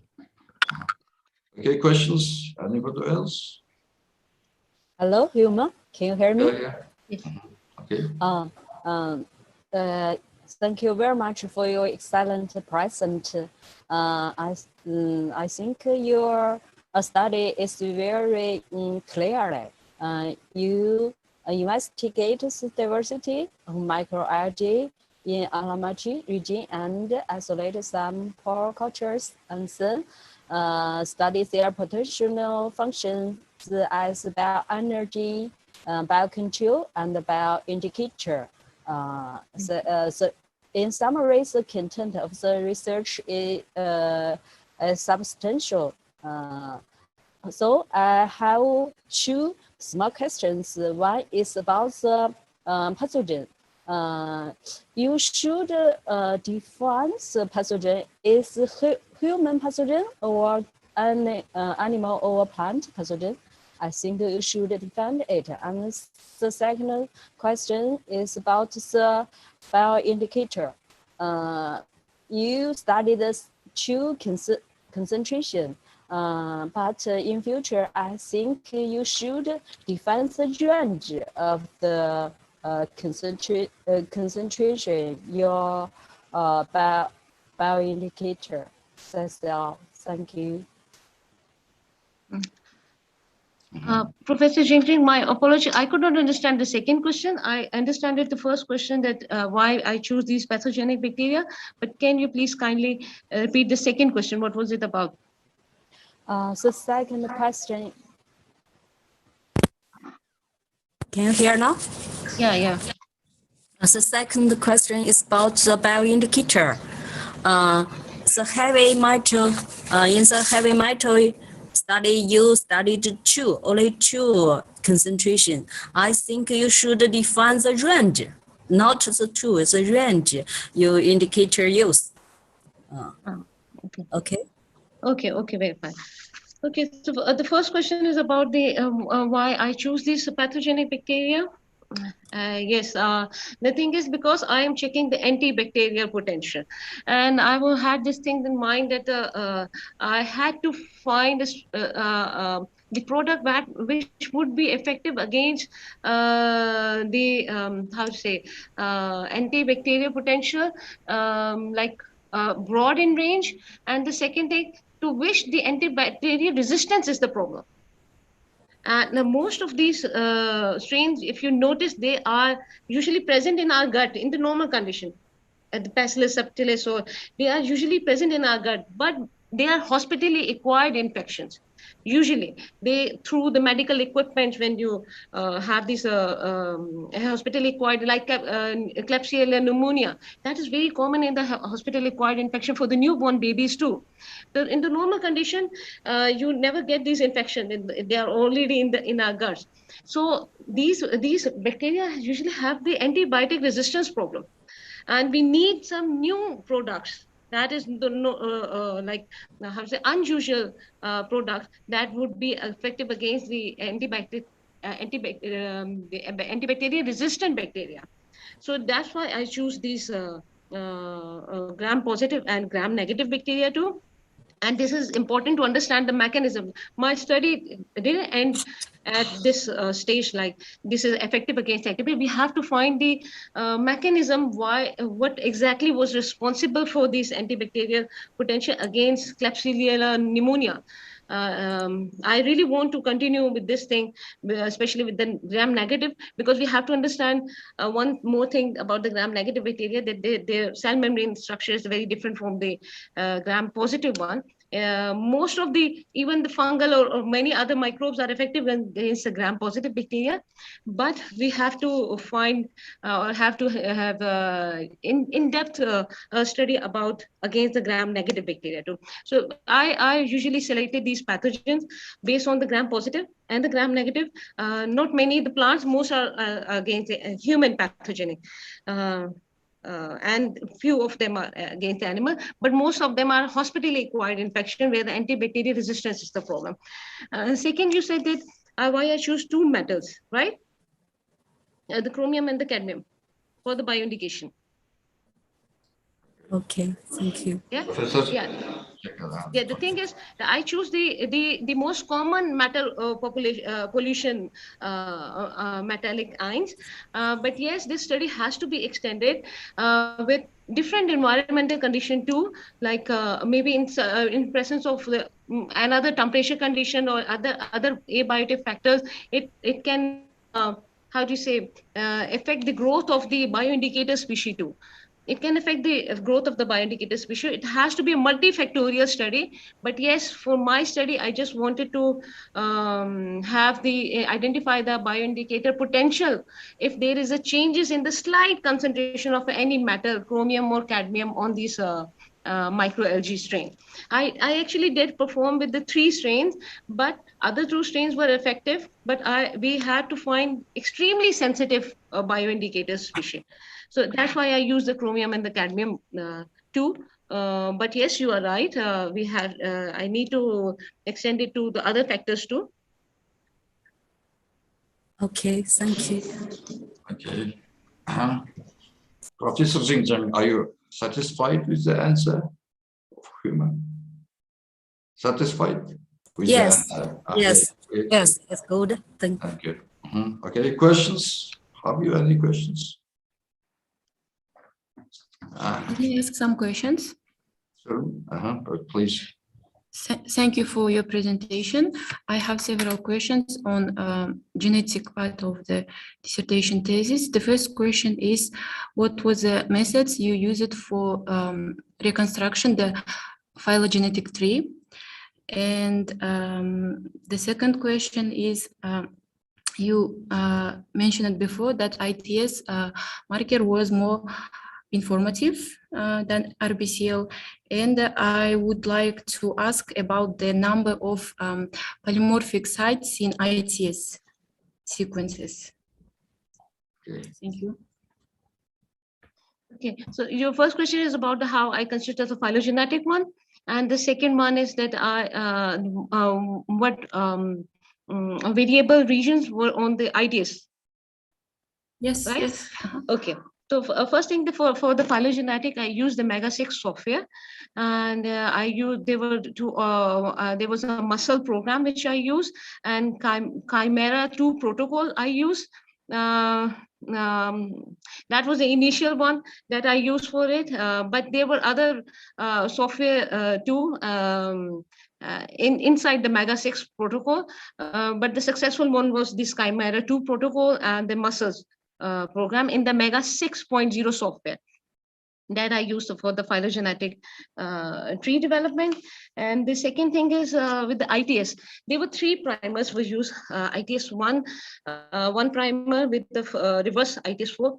Okay, questions? Anybody else? Hello, Human. Can you hear me? Yeah. Yes. Okay. Thank you very much for your excellent present. I think your study is very clear. You investigate the diversity of microalgae in Alamachi region and isolate some pore cultures, and then study their potential functions as bioenergy, biocontrol, and bioindicator. So in summary, the content of the research is substantial. So I have 2 small questions. One is about the pathogen. You should define the pathogen is human pathogen or an animal or plant pathogen. I think you should define it. And the second question is about the bioindicator. You studied the two concentration, but in future, I think you should define the range of the concentration your bioindicator. That's all. Thank you. Professor Jenkins, my apology. I could not understand the second question. I understand it, the first question that why I choose these pathogenic bacteria, but can you please kindly repeat the second question? What was it about? The second question. Can you hear now? Yeah. The second question is about the bioindicator. The heavy metal, in the heavy metal study, you studied only two concentration. I think you should define the range, not the two, the range your indicator use. Okay. Okay, very fine. Okay, so the first question is about the why I choose these pathogenic bacteria. Yes, the thing is because I am checking the antibacterial potential, and I will had this thing in mind that I had to find this, the product which would be effective against the how to say antibacterial potential, like broad in range, and the second thing to which the antibacterial resistance is the problem. Now, most of these strains, if you notice, they are usually present in our gut in the normal condition. The Bacillus subtilis, or they are usually present in our gut, but they are hospitally acquired infections. Usually, they through the medical equipment when you have these hospitally acquired, like Klebsiella pneumonia, that is very common in the hospitally acquired infection for the newborn babies too. So in the normal condition, you never get these infections. They are already in our guts. So these bacteria usually have the antibiotic resistance problem, and we need some new products. That is the like how to say unusual products that would be effective against the antibacterial resistant bacteria. So that's why I choose these gram positive and gram negative bacteria too. And this is important to understand the mechanism. My study didn't end at this stage, like this is effective against antibiotic. We have to find the mechanism, why, what exactly was responsible for this antibacterial potential against Klebsiella pneumonia. I really want to continue with this thing, especially with the gram negative, because we have to understand one more thing about the gram negative bacteria, that their cell membrane structure is very different from the gram positive one. Most of the, even the fungal or many other microbes are effective against the gram positive bacteria, but we have to find or have to have in-depth study about against the gram negative bacteria too. So I usually selected these pathogens based on the gram positive and the gram negative. Not many, the plants, most are against the human pathogenic. And few of them are against the animal, but most of them are hospitally acquired infection where the antibacterial resistance is the problem. Second, you said that why I choose two metals, right? The chromium and the cadmium for the bioindication. Okay, thank you. Yeah, yeah. The thing is that I choose the most common metal pollution metallic ions, but yes, this study has to be extended with different environmental condition too, like maybe in presence of another temperature condition or other abiotic factors. It can how do you say affect the growth of the bioindicator species too. It can affect the growth of the bioindicator species. It has to be a multifactorial study. But yes, for my study, I just wanted to have the identify the bioindicator potential if there is a changes in the slight concentration of any metal, chromium or cadmium on these microalgae strain. I actually did perform with the 3 strains, but other 2 strains were effective. But we had to find extremely sensitive bioindicator species. So that's why I use the chromium and the cadmium too. But yes, you are right. I need to extend it to the other factors too. Okay, thank you. Okay. Professor Xinjiang, are you satisfied with the answer of Human? Satisfied with Yes, the answer? yes, Okay. yes, it's good. Thank you. Okay. Okay, questions? Have you any questions? Can I ask some questions? Sure. Please. Thank you for your presentation. I have several questions on genetic part of the dissertation thesis. The first question is, what was the methods you used for reconstruction the phylogenetic tree? And the second question is, you mentioned before that ITS marker was more informative than RBCL, and I would like to ask about the number of polymorphic sites in ITS sequences. Okay. Thank you. Okay, so your first question is about how I consider the phylogenetic one, and the second one is that what variable regions were on the ITS. Yes, right? yes. Okay. So first thing for the phylogenetic, I use the Mega6 software, and there was a muscle program which I use, and Chimera 2 protocol I use. That was the initial one that I used for it, but there were other software too inside the Mega6 protocol, but the successful one was this Chimera 2 protocol and the muscles program in the Mega 6.0 software that I used for the phylogenetic tree development. And the second thing is with the ITS, there were 3 primers we used. ITS 1, one primer with the reverse ITS 4,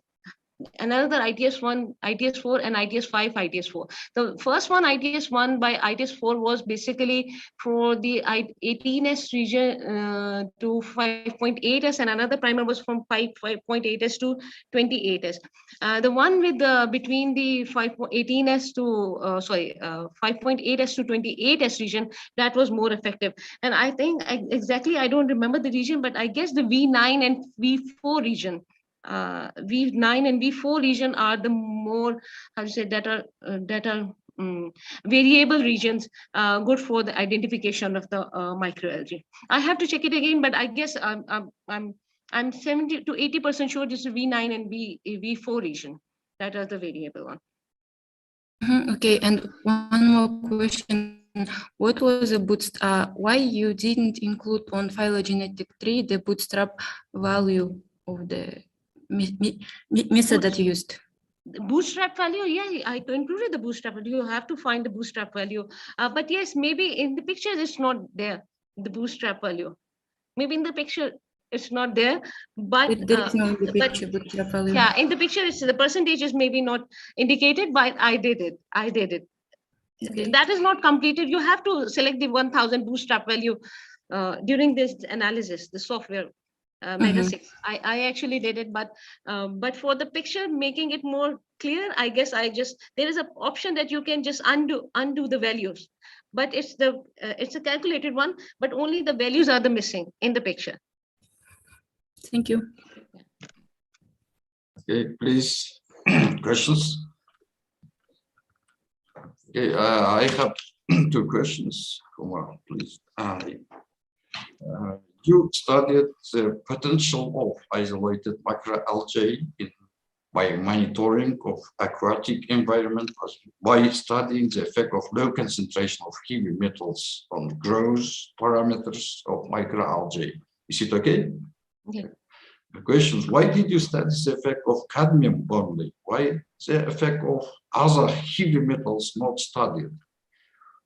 another ITS 1, ITS 4, and ITS 5, ITS 4. The first one, ITS 1 by ITS 4, was basically for the 18S region to 5.8S, and another primer was from 5.8S to 28S. The one with between the 5.18S to 5.8S to 28S region, that was more effective. And I think I don't remember the region, but I guess the V9 and V4 region. V9 and V4 region are the more, how to say, that are variable regions, good for the identification of the microalgae. I have to check it again, but I guess I'm 70 to 80% sure this is V9 and V4 region. That are the variable one. Okay, and one more question. What was the bootstrap? Why you didn't include on phylogenetic tree the bootstrap value of the method that you used? The bootstrap value, yeah, I included the bootstrap value. You have to find the bootstrap value. But yes, maybe in the picture it's not there, the bootstrap value. Maybe in the picture it's not there, but There is no in the picture bootstrap value. Yeah, in the picture it's the percentage is maybe not indicated, but I did it. Okay. That is not completed. You have to select the 1000 bootstrap value during this analysis, the software. Mega 6. I actually did it, but for the picture, making it more clear, I guess there is an option that you can just undo the values, but it's a calculated one, but only the values are the missing in the picture. Thank you. Okay, please, questions? Okay, I have 2 questions. Huма, please. You studied the potential of isolated microalgae by monitoring of aquatic environment, by studying the effect of low concentration of heavy metals on growth parameters of microalgae. Is it okay? Okay. The question is, why did you study the effect of cadmium only? Why the effect of other heavy metals not studied?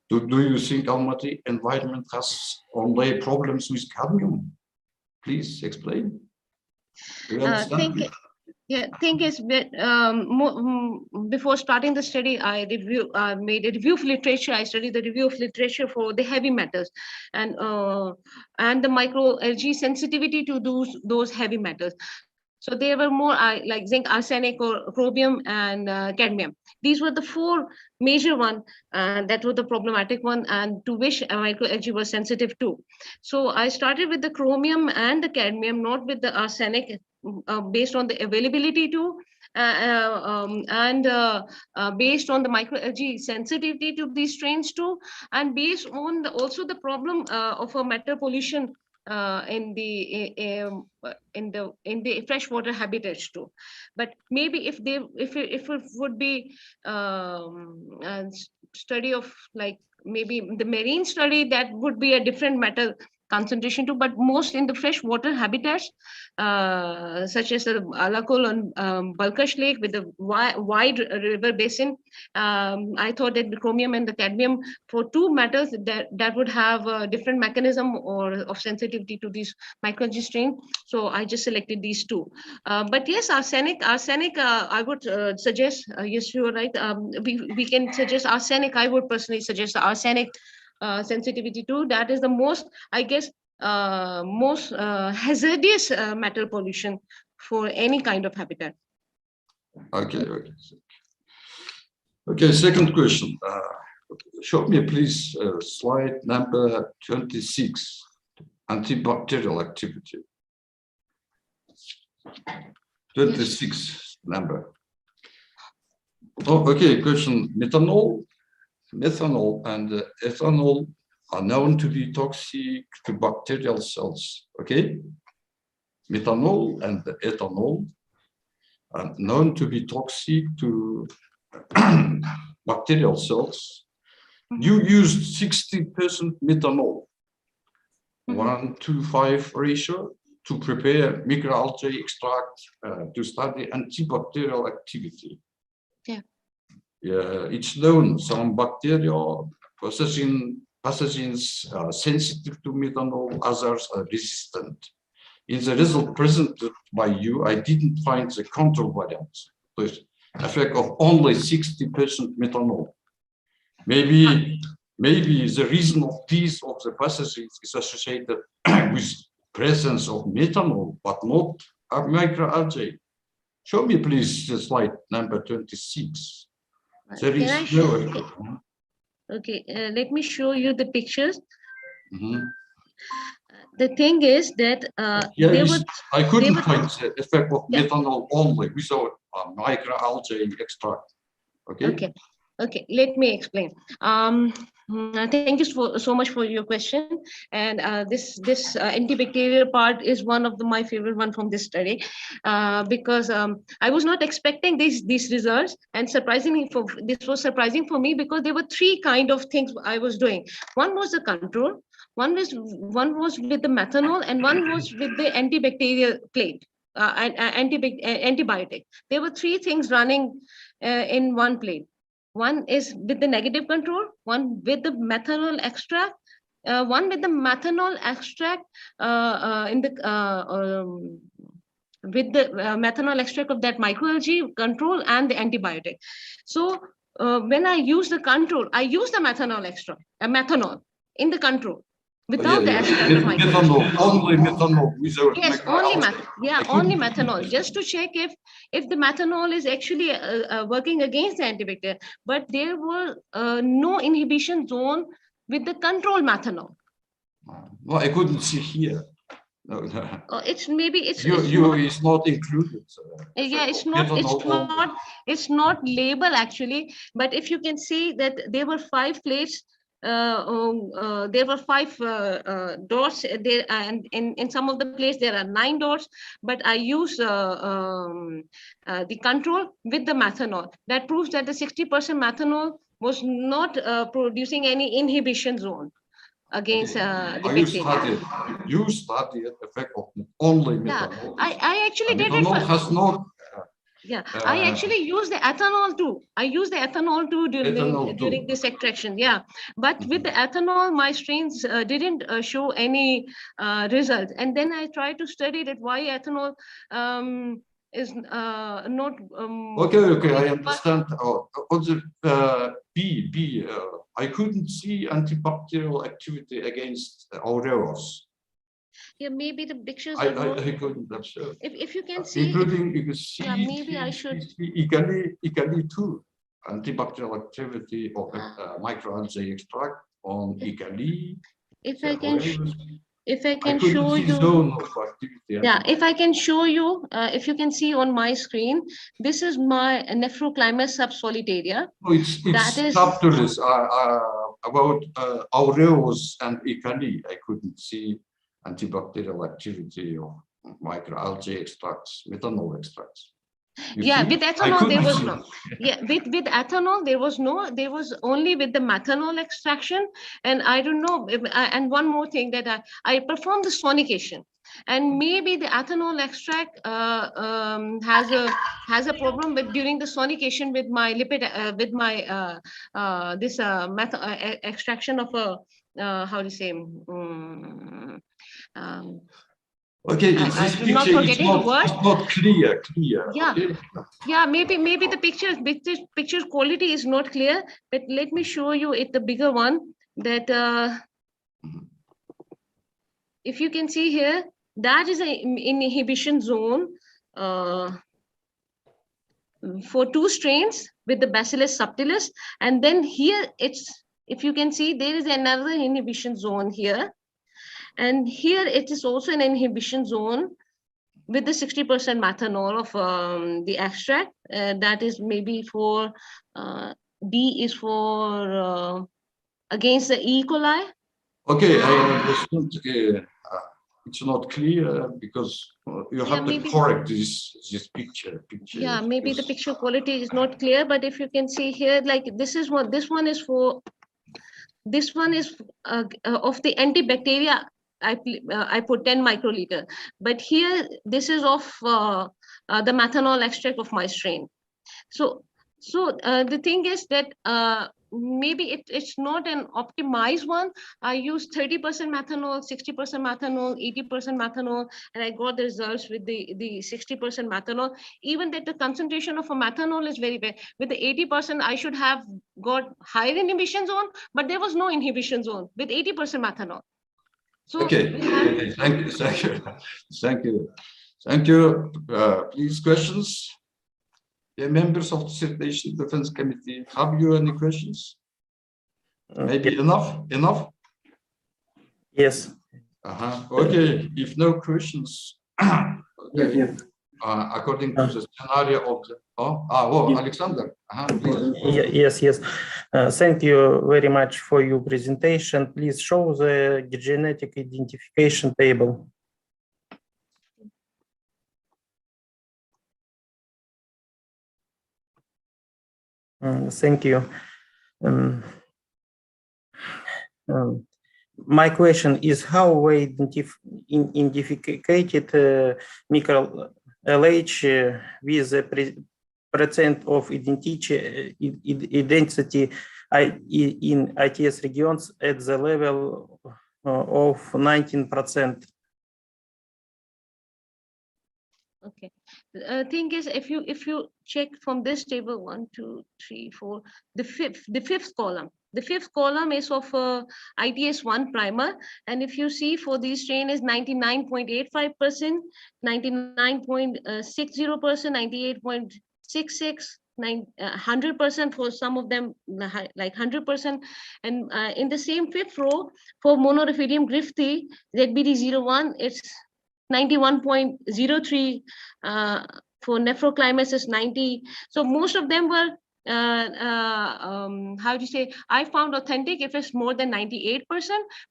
Do you think Almaty environment has only problems with cadmium? Please explain. Thing is, before starting the study, I made a review of literature. I studied the review of literature for the heavy metals and the microalgae sensitivity to those heavy metals. So there were more like zinc, arsenic, or chromium, and cadmium. These were the 4 major ones that were the problematic one, and to which microalgae was sensitive to. So I started with the chromium and the cadmium, not with the arsenic, based on the availability too, and based on the microalgae sensitivity to these strains too, and based on also the problem of a metal pollution in the freshwater habitats too. But maybe if it would be a study of like maybe the marine study, that would be a different metal concentration too, but most in the freshwater habitats, such as the Alakul and Balkash Lake with the wide river basin. I thought that the chromium and the cadmium, for 2 metals, that would have a different mechanism or of sensitivity to these microalgae strain. So I just selected these 2. But yes, arsenic, I would suggest, yes, you are right. We can suggest arsenic. I would personally suggest arsenic sensitivity too. That is the most, I guess, most hazardous metal pollution for any kind of habitat. Okay. Okay, second question. Show me, please, slide number 26, antibacterial activity. 26 number. Oh, okay, question. Methanol, and ethanol are known to be toxic to bacterial cells, okay? Methanol and ethanol are known to be toxic to bacterial cells. You used 60% methanol, 1:5 ratio, to prepare microalgae extract to study antibacterial activity. Yeah, it's known some bacteria pathogens are sensitive to methanol, others are resistant. In the result presented by you, I didn't find the control variants. So it's effect of only 60% methanol. Maybe the reason of these of the pathogens is associated with presence of methanol, but not microalgae. Show me, please, the slide number 26. There is no. Okay, let me show you the pictures. The thing is that I couldn't find the effect of methanol only without microalgae extract. Okay, let me explain. Thank you so much for your question. And this antibacterial part is one of my favorite one from this study, because I was not expecting these results, and this was surprising for me, because there were 3 kind of things I was doing. One was the control, one was with the methanol, and one was with the antibacterial plate. Antibiotic. There were 3 things running in one plate. One is with the negative control, one with the methanol extract, one with the methanol extract with the methanol extract of that microalgae control and the antibiotic. So when I use the control, I use the methanol extract, methanol in the control. Without the extract of microalgae. Only methanol without yes, only methanol, just to check if the methanol is actually working against the antibacterial. But there were no inhibition zone with the control methanol. No, I couldn't see here. No. It's not included. Yeah, it's not label actually. But if you can see that there were 5 plates. There were 5 dots there, and in some of the places there are 9 dots, but I use the control with the methanol. That proves that the 60% methanol was not producing any inhibition zone against the bacteria. You studied the effect of only methanol. I actually did it. Has not. I actually use the ethanol too. I use the ethanol too during this extraction. Yeah, but with the ethanol, my strains didn't show any result. And then I tried to study that why ethanol is not. Okay, I understand. I couldn't see antibacterial activity against aureus. Yeah, maybe the pictures I are more. couldn't observe. If you can see, Including you can see, yeah, maybe I should. equally too. Antibacterial activity of microalgae extract on equally. If I can show you. Zone of activity. Yeah, if I can show you, if you can see on my screen, this is my Nephroclimus subsolitaria. Oh, it's that is subtleties about aureus and E. coli. I couldn't see antibacterial activity of microalgae extracts, methanol extracts. Yeah, with ethanol there was no. Yeah, with ethanol there was no. There was only with the methanol extraction. And I don't know. And one more thing that I performed the sonication, and maybe the ethanol extract has a problem with during the sonication with my lipid with my this extraction of a how do you say. Okay, this picture is not clear. Yeah, okay. Yeah, maybe the picture quality is not clear, but let me show you it the bigger one that if you can see here, that is an inhibition zone for 2 strains with the Bacillus subtilis, and then here it's, if you can see, there is another inhibition zone here, and here it is also an inhibition zone with the 60% methanol of the extract. That is maybe for D is for against the E. coli. Okay, I understood. It's not clear because you have to correct this picture. Yeah, maybe the picture quality is not clear, but if you can see here, like this is what this one is for. This one is of the antibacteria. I put 10 microliter, but here this is of the methanol extract of my strain. So the thing is that maybe it's not an optimized one. I use 30% methanol, 60% methanol, 80% methanol, and I got the results with the 60% methanol. Even that the concentration of a methanol is very bad. With the 80%, I should have got higher inhibition zone, but there was no inhibition zone with 80% methanol. So okay, thank you. Please, questions. The members of the Dissertation Defense Committee, have you any questions? Maybe enough? Yes. Okay, if no questions, okay. According to the scenario of the, Alexander. Yes. Thank you very much for your presentation. Please show the genetic identification table. Thank you. My question is how we identified microalgae with the percent of identity in ITS regions at the level of 19%. Okay, the thing is, if you check from this table, 1, 2, 3, 4, the fifth column is of ITS1 primer, and if you see for these strain is 99.85%, 99.60%, 98.66%, 100% for some of them, like 100%, and in the same fifth row for Monorephidium grifti ZBD01, it's 91.03, for Nephroclimus is 90. So most of them were, how do you say, I found authentic if it's more than 98%,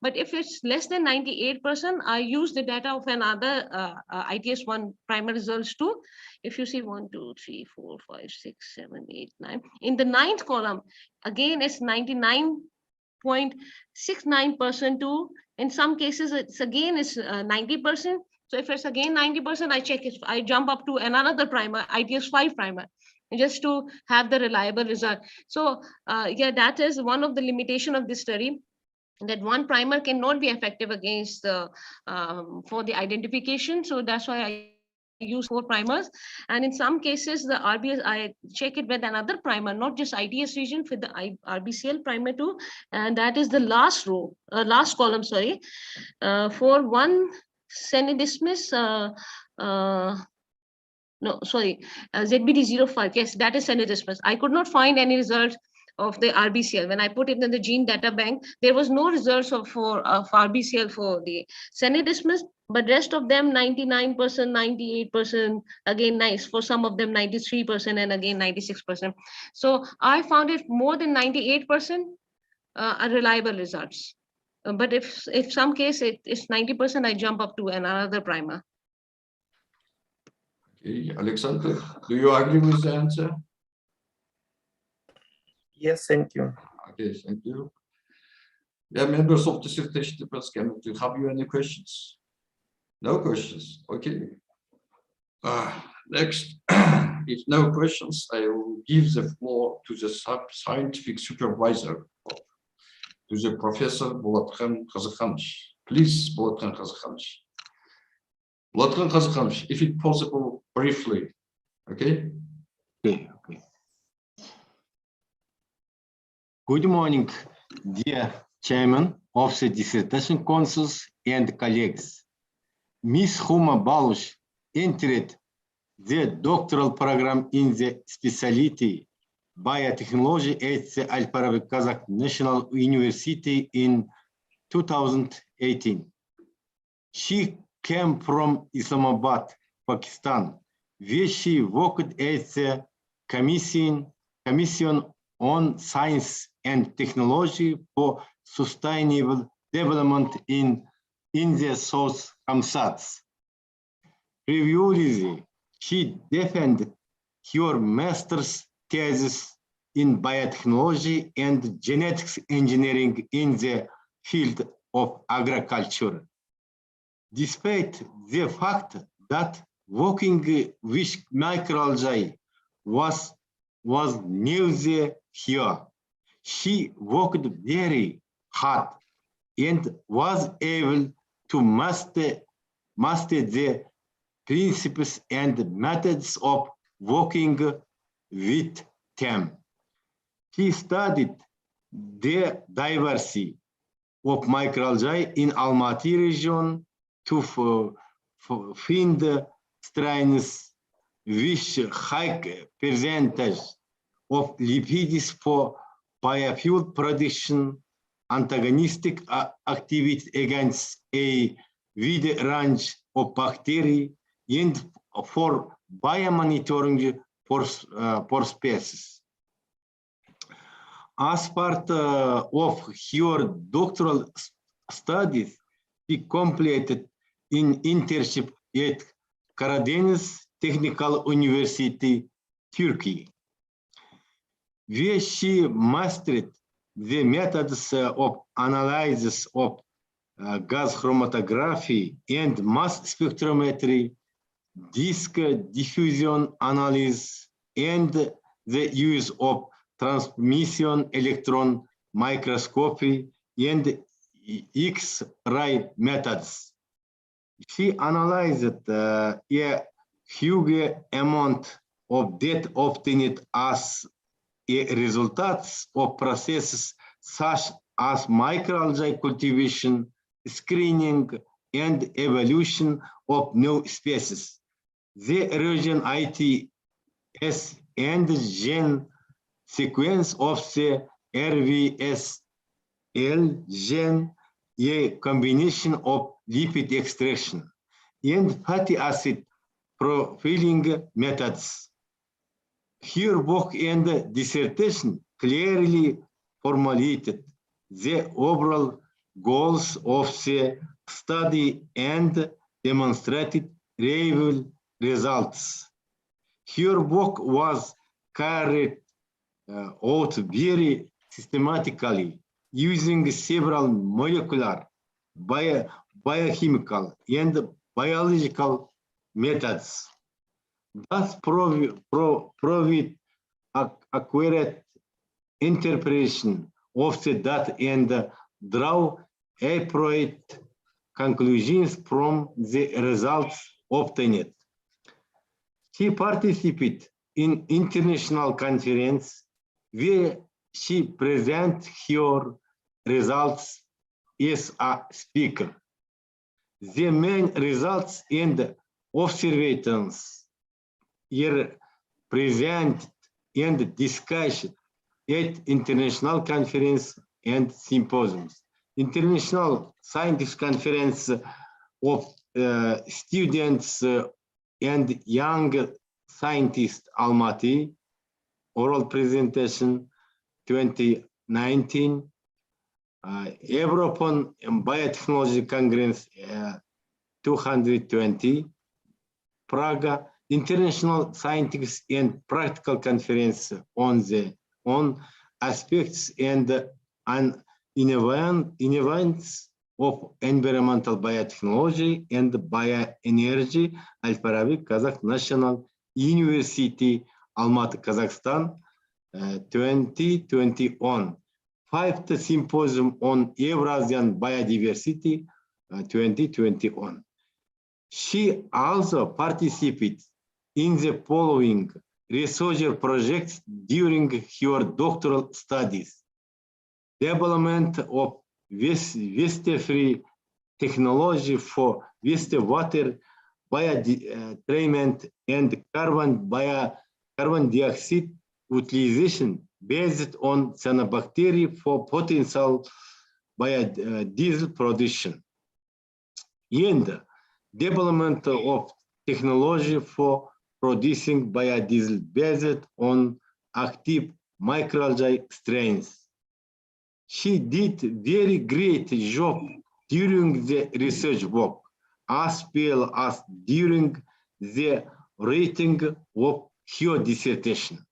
but if it's less than 98%, I use the data of another ITS1 primer results too. If you see 1, 2, 3, 4, 5, 6, 7, 8, 9. In the 9th column, again, it's 99.69% too. In some cases, it's again is 90%. So if it's again 90%, I check it. I jump up to another primer, ITS5 primer, just to have the reliable result. So yeah, that is one of the limitation of this study, that one primer cannot be effective against for the identification. So that's why I use 4 primers. And in some cases, the RBS, I check it with another primer, not just ITS region, for the RBCL primer too. And that is the last row, last column, sorry, for one Senidismus, no, sorry, ZBD05. Yes, that is Senidismus. I could not find any result of the RBCL. When I put it in the gene data bank, there was no results of RBCL for the Senidismus, but rest of them 99%, 98%, again nice, for some of them 93% and again 96%. So I found it more than 98% are reliable results. But if some case it's 90%, I jump up to another primer. Okay, Alexander, do you agree with the answer? Yes, thank you. Okay, thank you. Yeah, members of the Dissertation Committee, have you any questions? No questions. Okay. Next, if no questions, I will give the floor to the scientific supervisor, to the Professor Bolatkan Kazakhanovich. Please, Bolatkan Kazakhanovich. Bolatkan Kazakhanovich, if it's possible, briefly. Okay? Okay. Good morning, dear Chairman of the Dissertation Council and colleagues. Ms. Huma Balus entered the doctoral program in the specialty biotechnology at the Al-Farabi Kazakh National University in 2018. She came from Islamabad, Pakistan, where she worked at the Commission on Science and Technology for Sustainable Development in the South Kamsats. Previously, she defended her master's thesis in biotechnology and genetics engineering in the field of agriculture. Despite the fact that working with microalgae was new here, she worked very hard and was able to master the principles and methods of working with them. She studied the diversity of microalgae in Almaty region to find strains with high percentage of lipids for biofuel production, antagonistic activity against a wide range of bacteria, and for biomonitoring for species. As part of her doctoral studies, she completed an internship at Karadeniz Technical University, Turkey, where she mastered the methods of analysis of gas chromatography and mass spectrometry, disk diffusion analysis, and the use of transmission electron microscopy and X-ray methods. She analyzed a huge amount of data obtained as a result of processes such as microalgae cultivation, screening, and evolution of new species. The region ITS and gene sequence of the RVSL gene, a combination of lipid extraction and fatty acid profiling methods. Her work and dissertation clearly formulated the overall goals of the study and demonstrated reliable results. Her work was carried out very systematically using several molecular, biochemical, and biological methods. Thus provide accurate interpretation of the data and draw appropriate conclusions from the results obtained. She participated in international conference where she presented her results as a speaker. The main results and observations are presented and discussed at international conference and symposiums. International scientific conference of students and young scientists Almaty, oral presentation 2019, European Biotechnology Congress 220, Prague, International Scientific and Practical Conference on aspects and events of environmental biotechnology and bioenergy, Al-Farabi, Kazakh National University, Almaty, Kazakhstan, 2021. 5th Symposium on Eurasian Biodiversity, 2021. She also participated in the following research projects during her doctoral studies: development of waste-free technology for wastewater biotreatment and carbon dioxide utilization based on cyanobacteria for potential biodiesel production, and development of technology for producing biodiesel based on active microalgae strains. She did very great job during the research work, as well as during the writing of her dissertation.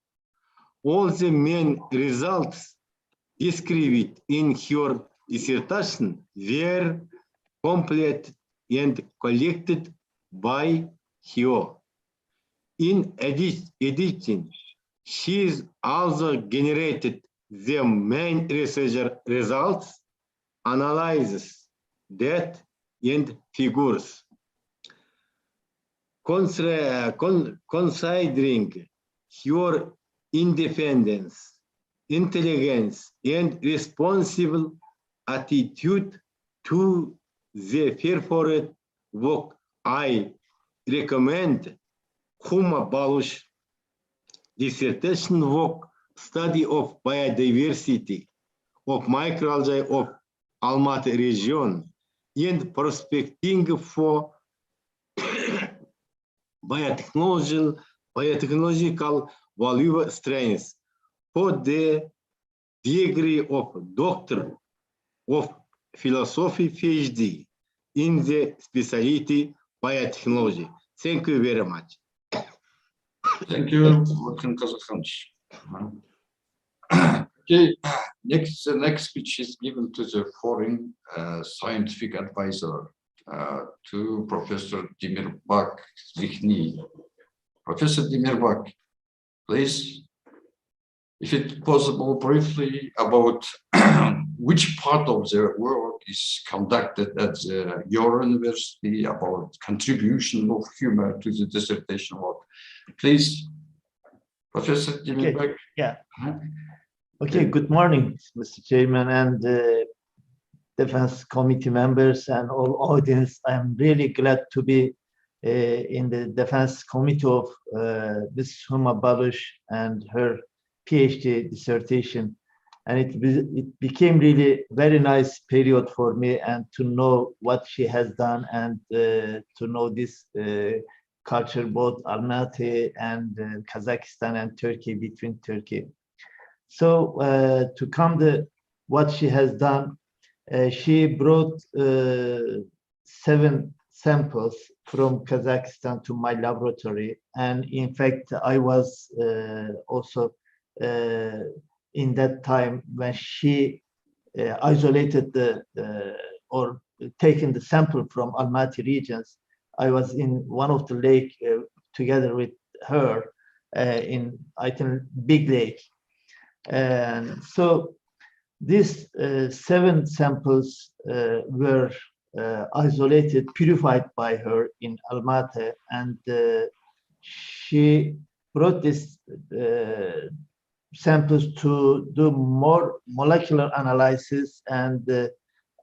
All the main results described in her dissertation were completed and collected by her. In addition, she also generated the main research results, analyses, data, and figures. Considering her independence, intelligence, and responsible attitude to the performed work, I recommend Huма Balus dissertation work, study of biodiversity of microalgae of Almaty region and prospecting for biotechnological value strains for the degree of Doctor of Philosophy PhD in the specialty biotechnology. Thank you very much. Thank you, Vakhin Kazakhanovich. Okay, the next speech is given to the foreign scientific advisor to Professor Demirbak Zihni. Professor Demirbak, please, if it's possible, briefly about which part of the work is conducted at your university, about contribution of humor to the dissertation work. Please, Professor Demirbak. Okay. Yeah. Okay, good morning, Mr. Chairman and Defense Committee members and all audience. I'm really glad to be in the Defense Committee of Ms. Huma Balus and her PhD dissertation. And it became really very nice period for me and to know what she has done and to know this culture, both Almaty and Kazakhstan and Turkey, between Turkey. So to come to what she has done, she brought 7 samples from Kazakhstan to my laboratory. And in fact, I was also in that time when she isolated or taken the sample from Almaty regions. I was in one of the lake together with her in, I think, big lake. And so these 7 samples were isolated, purified by her in Almaty, and she brought these samples to do more molecular analysis and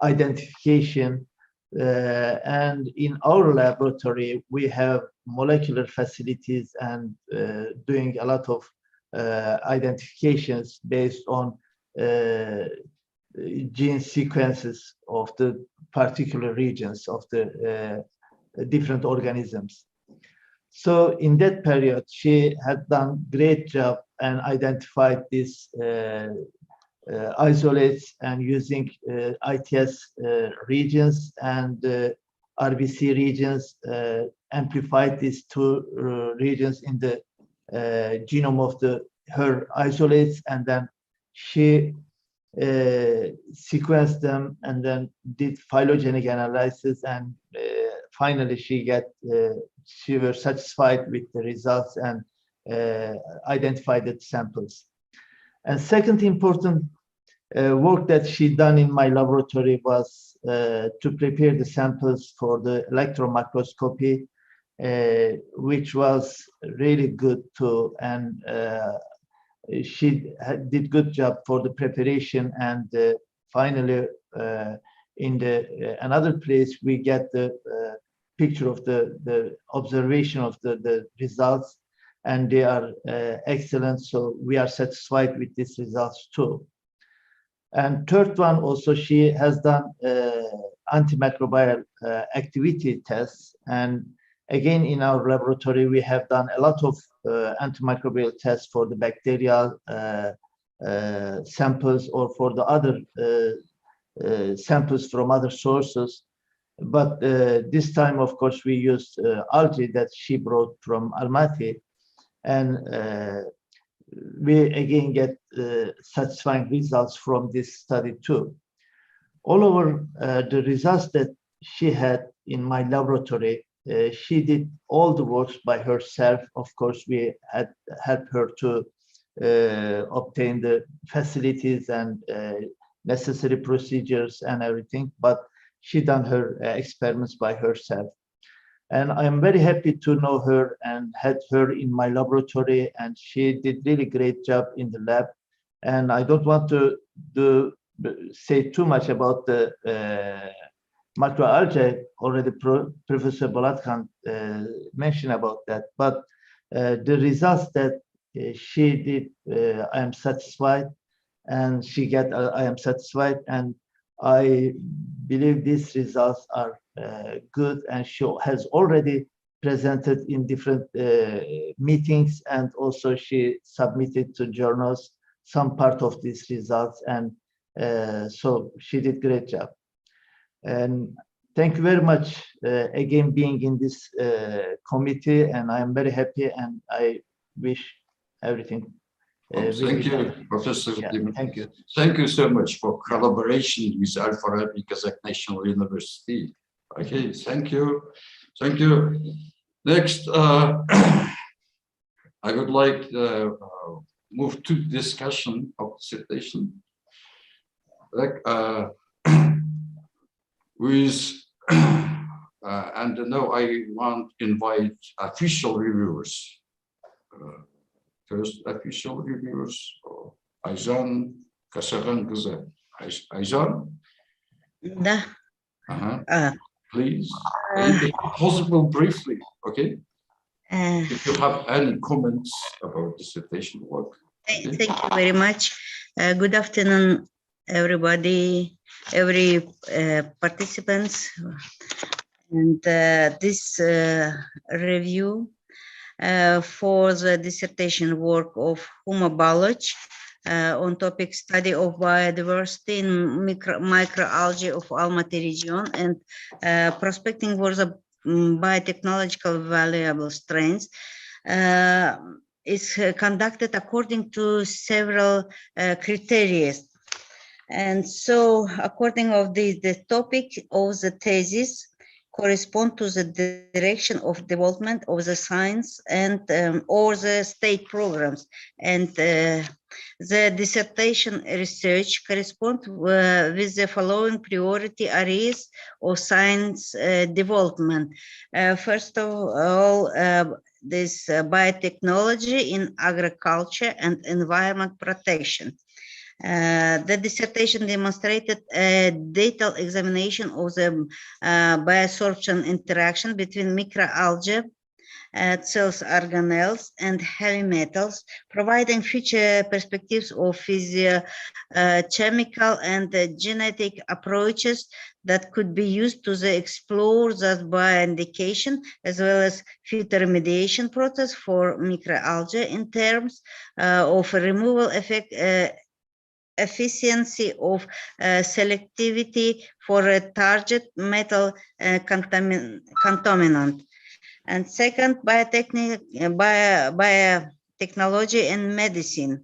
identification And in our laboratory, we have molecular facilities and doing a lot of identifications based on gene sequences of the particular regions of the different organisms. So in that period, she had done great job and identified these isolates and using ITS regions and RBC regions, amplified these two regions in the genome of her isolates, and then she sequenced them and then did phylogenetic analysis, and finally she was satisfied with the results and identified the samples. And second important work that she done in my laboratory was to prepare the samples for the electron microscopy, which was really good too. And she did good job for the preparation. And finally, in another place, we get the picture of the observation of the results, and they are excellent. So we are satisfied with these results too. And third one, also she has done antimicrobial activity tests. And again, in our laboratory, we have done a lot of antimicrobial tests for the bacterial samples or for the other samples from other sources. But this time, of course, we used algae that she brought from Almaty. And we again get satisfying results from this study too. All over the results that she had in my laboratory, she did all the works by herself. Of course, we had helped her to obtain the facilities and necessary procedures and everything, but she done her experiments by herself. And I'm very happy to know her and had her in my laboratory, and she did really great job in the lab. And I don't want to say too much about the microalgae. Already Professor Bolatkan mentioned about that, but the results that she did, I am satisfied, and she got, I am satisfied, and I believe these results are good, and she has already presented in different meetings, and also she submitted to journals some part of these results, and so she did great job. And thank you very much again being in this committee, and I am very happy, and I wish everything. Thank you, Professor. Yeah, thank you. Thank you so much for collaboration with Al-Farabi Kazakh National University. Okay, thank you. Thank you. Next, I would like to move to discussion of dissertation. Like, and now I want to invite official reviewers. First official reviewers, Ayjan Kasagan Kızı. Ayjan? Да. Please, if possible, briefly, okay? If you have any comments about dissertation work. Okay? Thank you very much. Good afternoon, everybody, every participants. And this review for the dissertation work of Huма Balуч on topic study of biodiversity in microalgae of Almaty region and prospecting for the biotechnological valuable strains is conducted according to several criteria. And so according of the topic of the thesis correspond to the direction of development of the science and or the state programs, and the dissertation research correspond with the following priority areas of science development. First of all, this biotechnology in agriculture and environment protection. The dissertation demonstrated a detailed examination of the bioabsorption interaction between microalgae, cells, organelles, and heavy metals, providing future perspectives of physiochemical and genetic approaches that could be used to explore that bioindication as well as future remediation process for microalgae in terms of removal effect, efficiency of selectivity for a target metal contaminant. And second, biotechnology and medicine.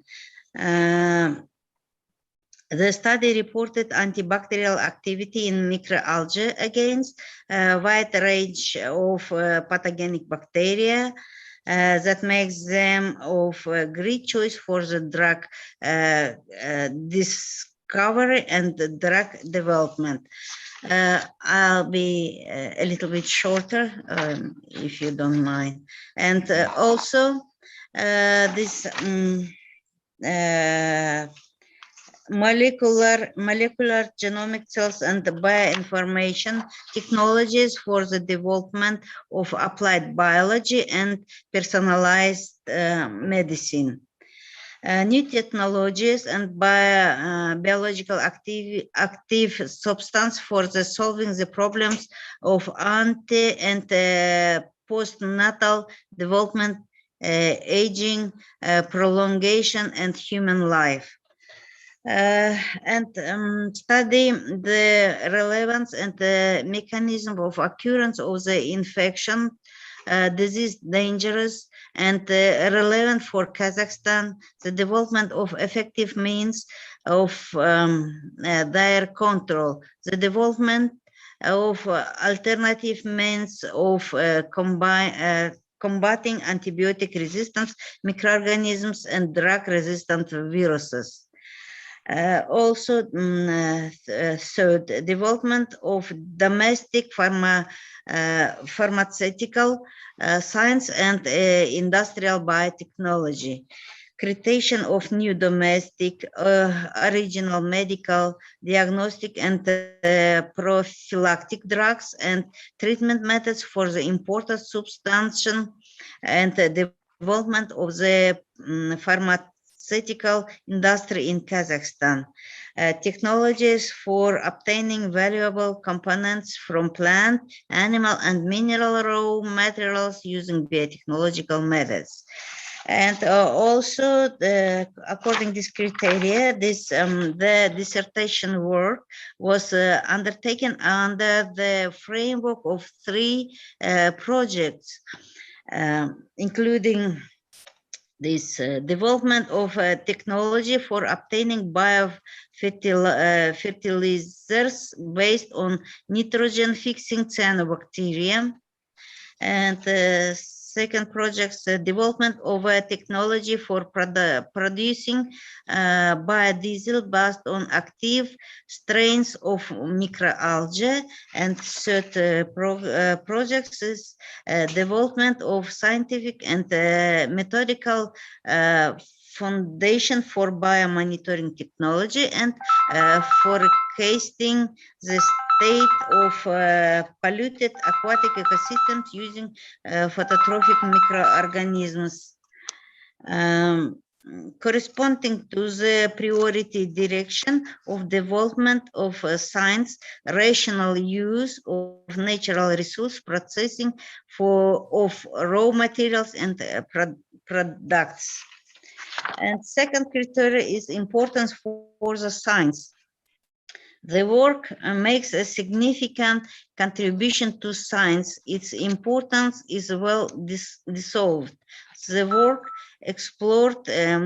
The study reported antibacterial activity in microalgae against a wide range of pathogenic bacteria that makes them of great choice for the drug discovery and the drug development. I'll be a little bit shorter, if you don't mind. And also, this molecular genomic cells and the bioinformation technologies for the development of applied biology and personalized medicine. New technologies and biological active substance for the solving the problems of ante and postnatal development, aging, prolongation, and human life. And study the relevance and the mechanism of occurrence of the infection, disease dangerous and relevant for Kazakhstan, the development of effective means of their control, the development of alternative means of combating antibiotic resistance, microorganisms, and drug-resistant viruses. Also, third, development of domestic pharmaceutical science and industrial biotechnology, creation of new domestic original medical, diagnostic, and prophylactic drugs and treatment methods for the imported substance, and the development of the pharmaceutical industry in Kazakhstan, technologies for obtaining valuable components from plant, animal, and mineral raw materials using biotechnological methods. And also, according to this criteria, the dissertation work was undertaken under the framework of 3 projects, including this development of technology for obtaining biofertilizers based on nitrogen-fixing cyanobacteria. And second project, development of a technology for producing biodiesel based on active strains of microalgae. And third project is development of scientific and methodical foundation for biomonitoring technology and forecasting the state of polluted aquatic ecosystems using phototrophic microorganisms. Corresponding to the priority direction of development of science, rational use of natural resource processing of raw materials and products. And second criteria is importance for the science. The work makes a significant contribution to science. Its importance is well dissolved. The work explored a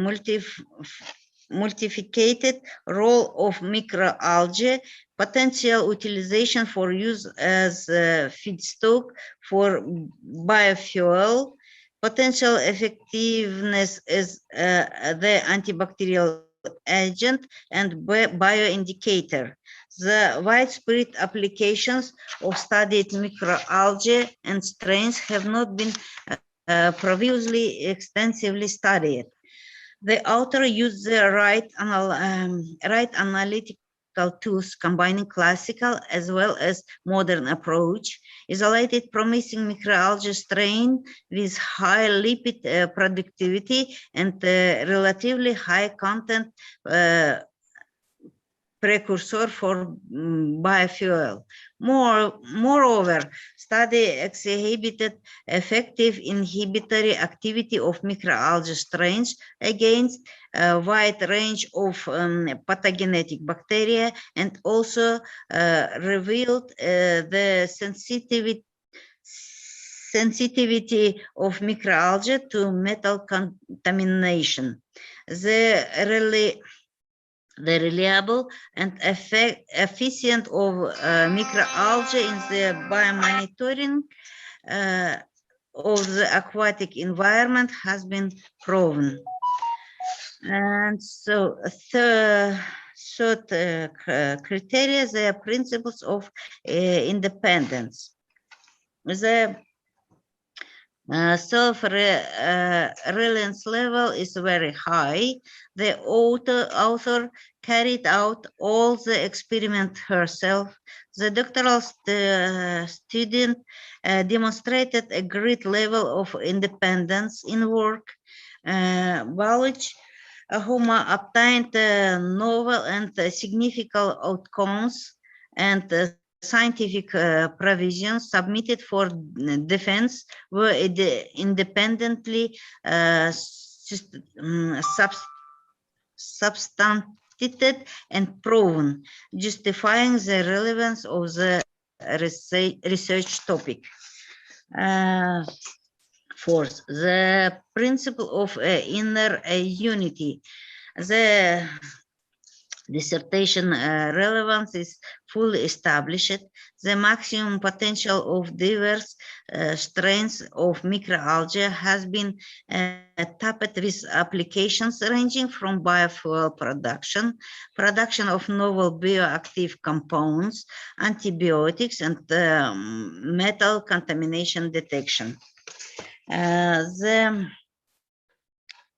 multifaceted role of microalgae, potential utilization for use as feedstock for biofuel, potential effectiveness as the antibacterial agent and bioindicator. The widespread applications of studied microalgae and strains have not been previously extensively studied. The author used the right analytical tools combining classical as well as modern approach, isolated promising microalgae strain with high lipid productivity and relatively high content precursor for biofuel. Moreover, study exhibited effective inhibitory activity of microalgae strains against a wide range of pathogenic bacteria, and also revealed the sensitivity of microalgae to metal contamination. The reliable and efficient of microalgae in the biomonitoring of the aquatic environment has been proven. And so third criteria, the principles of independence. The self-reliance level is very high. The author carried out all the experiment herself. The doctoral student demonstrated a great level of independence in work. Baluch, Huма obtained novel and significant outcomes and scientific provisions submitted for defense were independently substantiated and proven, justifying the relevance of the research topic. Fourth, the principle of inner unity. The dissertation relevance is fully established. The maximum potential of diverse strains of microalgae has been tapped with applications ranging from biofuel production, production of novel bioactive compounds, antibiotics, and metal contamination detection.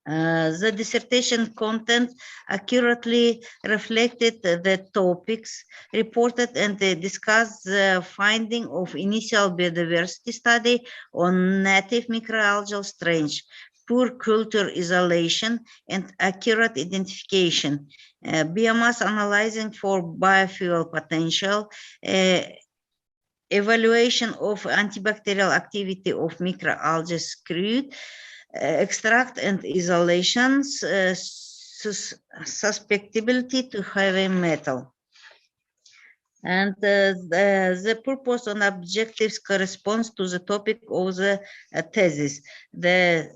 The dissertation content accurately reflected the topics reported and discussed the finding of initial biodiversity study on native microalgal strains, poor culture isolation, and accurate identification, biomass analyzing for biofuel potential, evaluation of antibacterial activity of microalgae screwed, extract and isolations, susceptibility to heavy metal. And the purpose and objectives corresponds to the topic of the thesis. The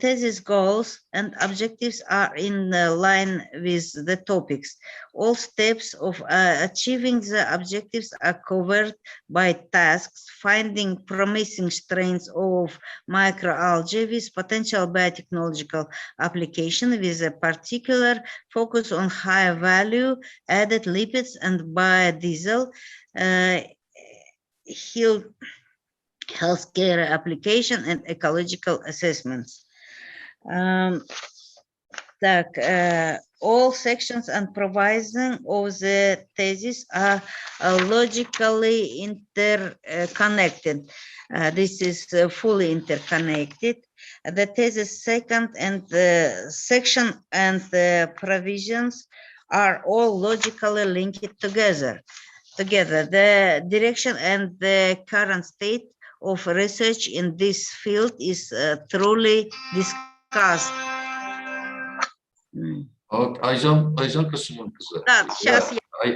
thesis goals and objectives are in line with the topics. All steps of achieving the objectives are covered by tasks, finding promising strains of microalgae with potential biotechnological application with a particular focus on high value added lipids and biodiesel, healthcare application and ecological assessments. All sections and provision of the thesis are logically interconnected. This is fully interconnected. The thesis second and section and the provisions are all logically linked together. The direction and the current state of research in this field is truly discussed. Aycan kısmın kızı.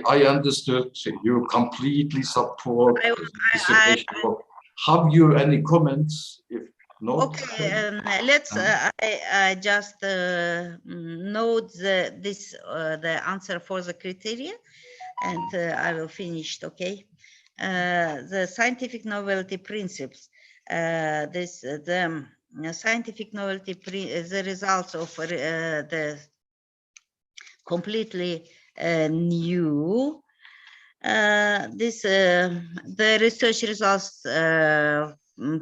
I understood you completely support dissertation. Have you any comments? If not, okay, let's. I just note the answer for the criteria, and I will finish. Okay, the scientific novelty principles. The scientific novelty, the results of the completely new. The research results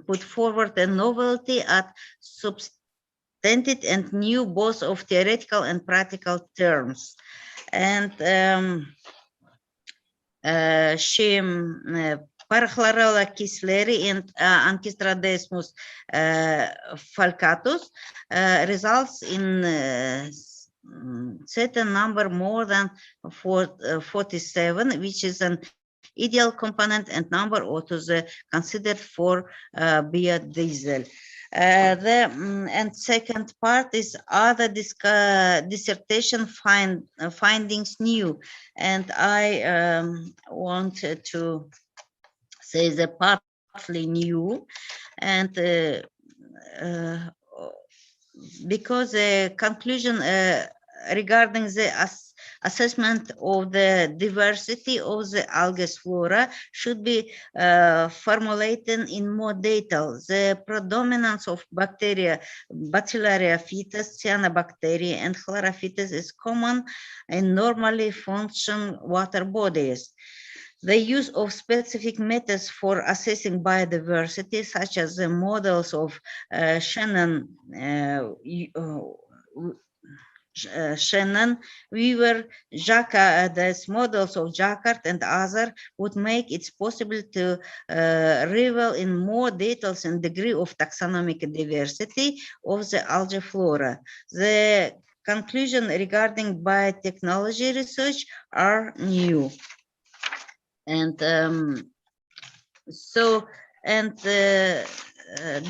put forward a novelty at extended and new both of theoretical and practical terms. And Parachlorella kisleri and Ancistradesmus falcatus results in certain number more than 47, which is an ideal component and number authors considered for biodiesel. And second part is other dissertation findings new, and I wanted to say the partly new, and because the conclusion regarding the assessment of the diversity of the algae flora should be formulated in more detail. The predominance of bacteria, Bacteria fetus, cyanobacteria, and chlorophytes is common in normally function water bodies. The use of specific methods for assessing biodiversity, such as the models of Shannon, Weaver, these models of Jacquard and others would make it possible to reveal in more details and degree of taxonomic diversity of the algae flora. The conclusion regarding biotechnology research are new. And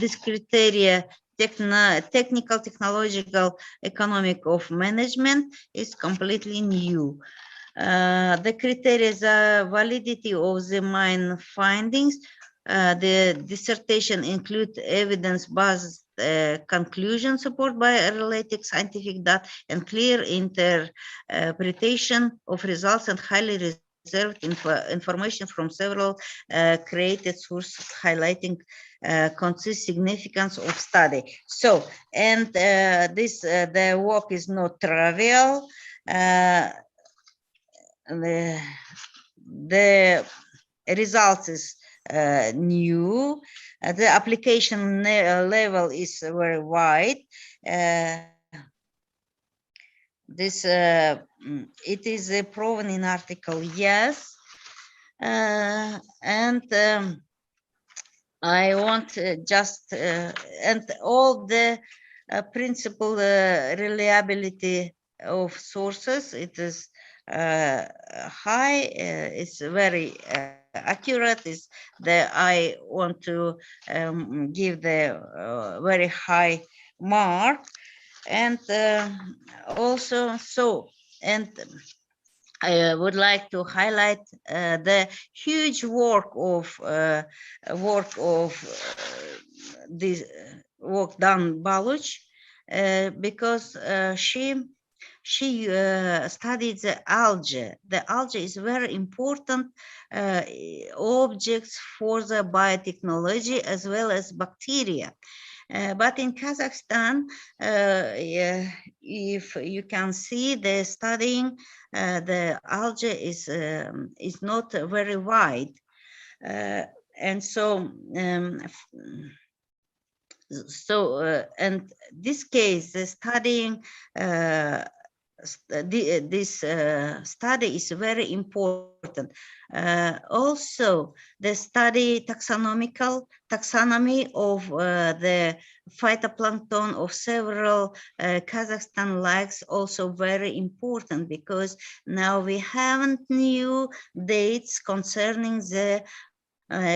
this criteria, technical, technological, economic of management is completely new. The criteria, the validity of the main findings, the dissertation include evidence-based conclusion supported by related scientific data and clear interpretation of results and highly reserved information from several created sources highlighting consist significance of study. So, and this the work is not trivial. The results is new. The application level is very wide. This it is proven in article, yes, and I want just and all the principal reliability of sources. It is high. It's very accurate. Is the I want to give the very high mark. And also, I would like to highlight the huge work done Balуч, because she studied the algae. The algae is very important objects for the biotechnology as well as bacteria. But in Kazakhstan, if you can see, the studying the algae is not very wide, and so and this case, the studying this study is very important. Also, the study taxonomy of the phytoplankton of several Kazakhstan lakes also very important, because now we haven't new dates concerning the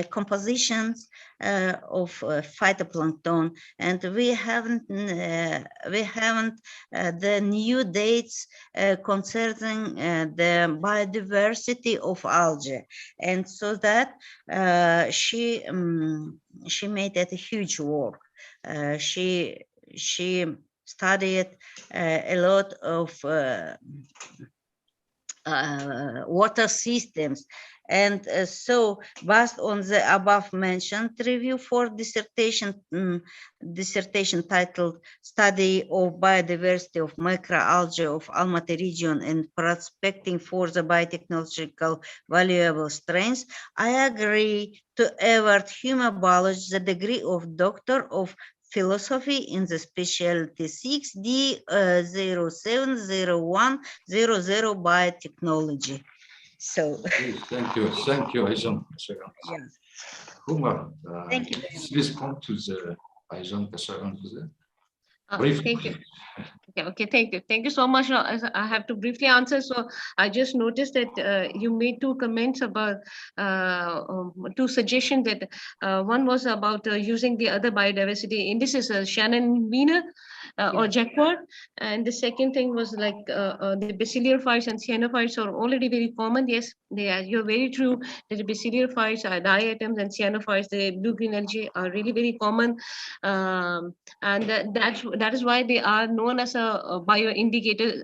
compositions of phytoplankton, and we haven't the new dates concerning the biodiversity of algae, and so that she made it a huge work. She studied a lot of water systems. And so, based on the above mentioned review for dissertation titled "Study of Biodiversity of Microalgae of Almaty region and Prospecting for the Biotechnological Valuable Strains," I agree to award Human Biology the degree of Doctor of philosophy in the specialty 6D 070100 biotechnology. So Thank you, Ayjan. yeah. Huma, Thank you very please respond to the Ayjan Kashagan. Thank you. Okay, thank you so much. I have to briefly answer. So I just noticed that you made two comments about two suggestions. That one was about using the other biodiversity indices, Shannon-Wiener or Jacquard, and the second thing was like the bacilliar phytes and cyanophytes are already very common. Yes, they are. You're very true that the bacilliar phytes are diatoms and cyanophytes, the blue-green algae, are really very common, and that is why they are known as a bioindicator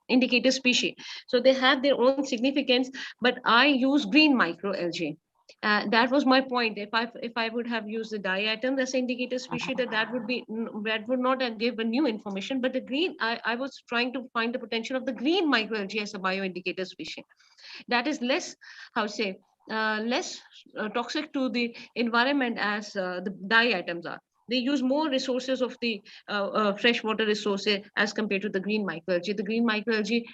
indicator species. So they have their own significance, but I use green microalgae. That was my point. If I would have used the diatom as indicator species, that would not give a new information. But the green, I was trying to find the potential of the green microalgae as a bioindicator species. That is less, less toxic to the environment as the diatoms are. They use more resources of the freshwater resources as compared to the green microalgae. The green microalgae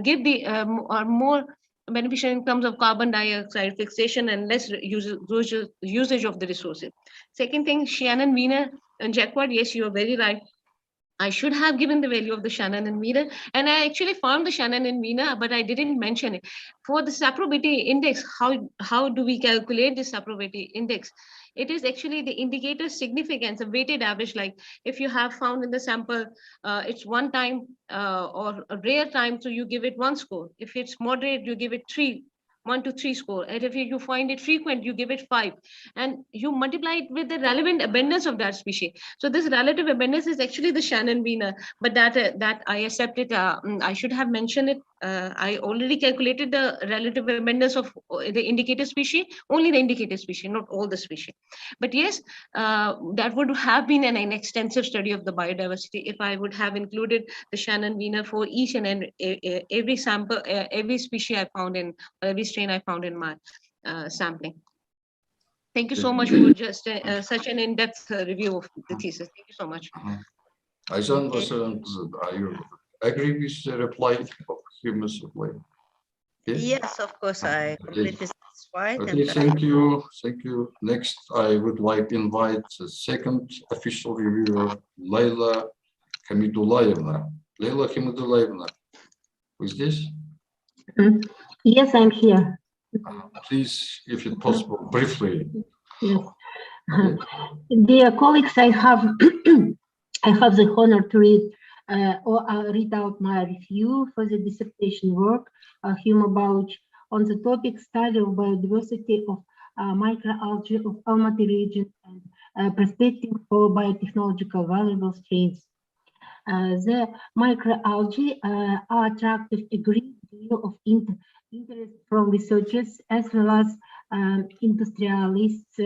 give the are more beneficial in terms of carbon dioxide fixation and less usage of the resources. Second thing, Shannon, Wiener, and Jacquard. Yes, you are very right. I should have given the value of the Shannon and Wiener, and I actually found the Shannon and Wiener, but I didn't mention it. For the separability index, how do we calculate the separability index? It is actually the indicator significance, a weighted average. Like if you have found in the sample, it's one time or a rare time, so you give it 1 score. If it's moderate, you give it 1 to 3 score. And if you find it frequent, you give it 5. And you multiply it with the relevant abundance of that species. So this relative abundance is actually the Shannon-Wiener, but that I accept it. I should have mentioned it. I already calculated the relative abundance of the indicator species, only the indicator species, not all the species. But yes, that would have been an extensive study of the biodiversity if I would have included the Shannon-Wiener for each and every sample, every species I found in, every strain I found in my sampling. Thank you so much for just such an in-depth review of the thesis. Thank you so much. Ayjan, are you agree with the reply of Huma's reply? Okay. Yes, of course, I completely satisfied. Okay, thank you. Thank you. Next, I would like to invite the second official reviewer, Leyla Hamidulayevna. Leyla Hamidulayevna, who is this? Yes, I'm here. Please, if it's possible, briefly. Yes. Dear colleagues, I have I have the honor to read out my review for the dissertation work Human Balluch on the topic study of biodiversity of microalgae of Almaty region and perspective for biotechnological valuable strains. The microalgae are attractive a great deal of interest from researchers as well as industrialists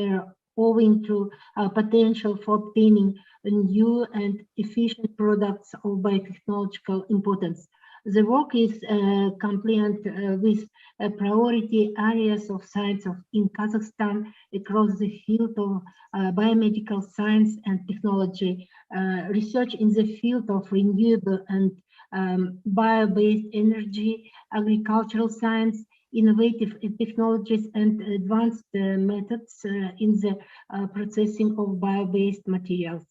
owing to potential for obtaining new and efficient products of biotechnological importance. The work is compliant with priority areas of science in Kazakhstan across the field of biomedical science and technology, research in the field of renewable and bio-based energy, agricultural science, innovative technologies and advanced methods in the processing of bio-based materials,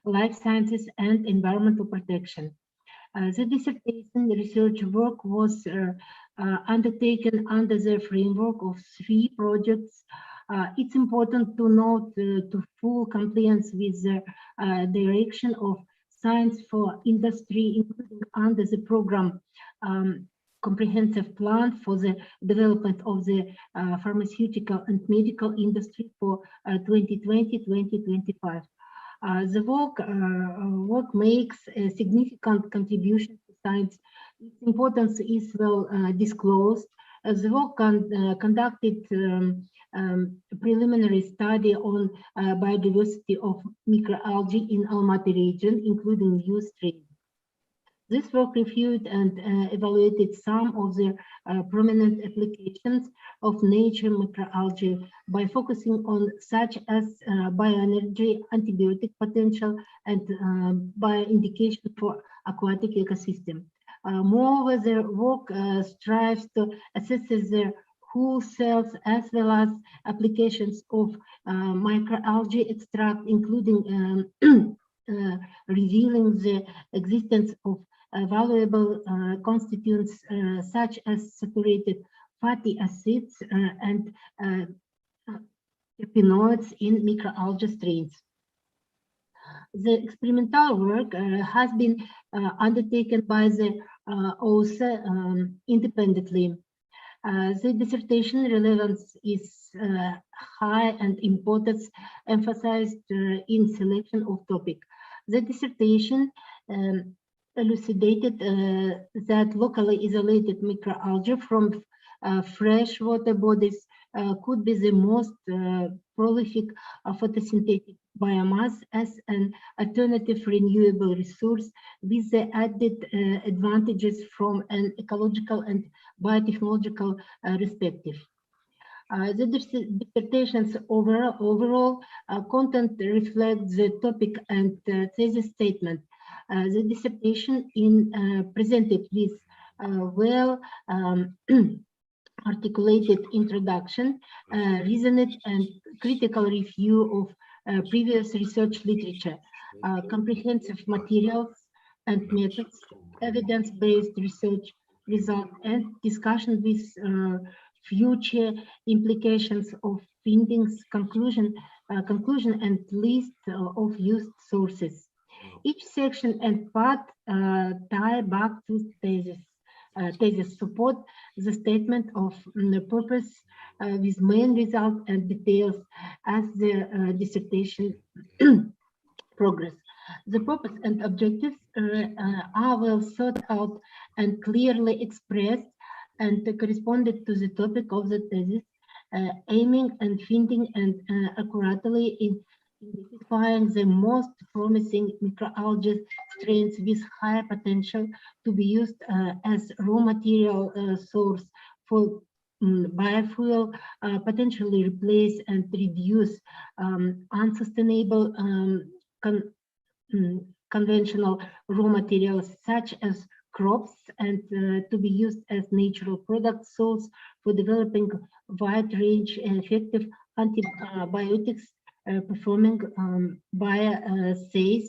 life sciences and environmental protection. The dissertation research work was undertaken under the framework of 3 projects. It's important to note to full compliance with the direction of Science for Industry, including under the program comprehensive plan for the development of the pharmaceutical and medical industry for 2020-2025. The work makes a significant contribution to science. Its importance is well disclosed. The work conducted a preliminary study on biodiversity of microalgae in Almaty region, including new strains. This work reviewed and evaluated some of the prominent applications of nature microalgae by focusing on such as bioenergy, antibiotic potential, and bioindication for aquatic ecosystem. Moreover, the work strives to assess the whole cells as well as applications of microalgae extract, including revealing the existence of valuable constituents such as saturated fatty acids and terpenoids in microalgae strains. The experimental work has been undertaken by the author independently. The dissertation relevance is high and importance emphasized in selection of topic. The dissertation elucidated that locally isolated microalgae from freshwater bodies could be the most prolific photosynthetic biomass as an alternative renewable resource with the added advantages from an ecological and biotechnological perspective. The dissertation's overall content reflects the topic and thesis statement. The dissertation presented with well articulated introduction, reasoned and critical review of previous research literature, comprehensive materials and methods, evidence-based research results, and discussion with future implications of findings, conclusion and list of used sources. Each section and part tie back to thesis. Thesis support the statement of the purpose with main result and details as the dissertation progress. The purpose and objectives are well thought out and clearly expressed and corresponded to the topic of the thesis, aiming and finding and accurately identifying the most promising microalgae strains with high potential to be used as raw material source for biofuel, potentially replace and reduce unsustainable conventional raw materials such as crops, and to be used as natural product source for developing wide range and effective antibiotics performing bioassays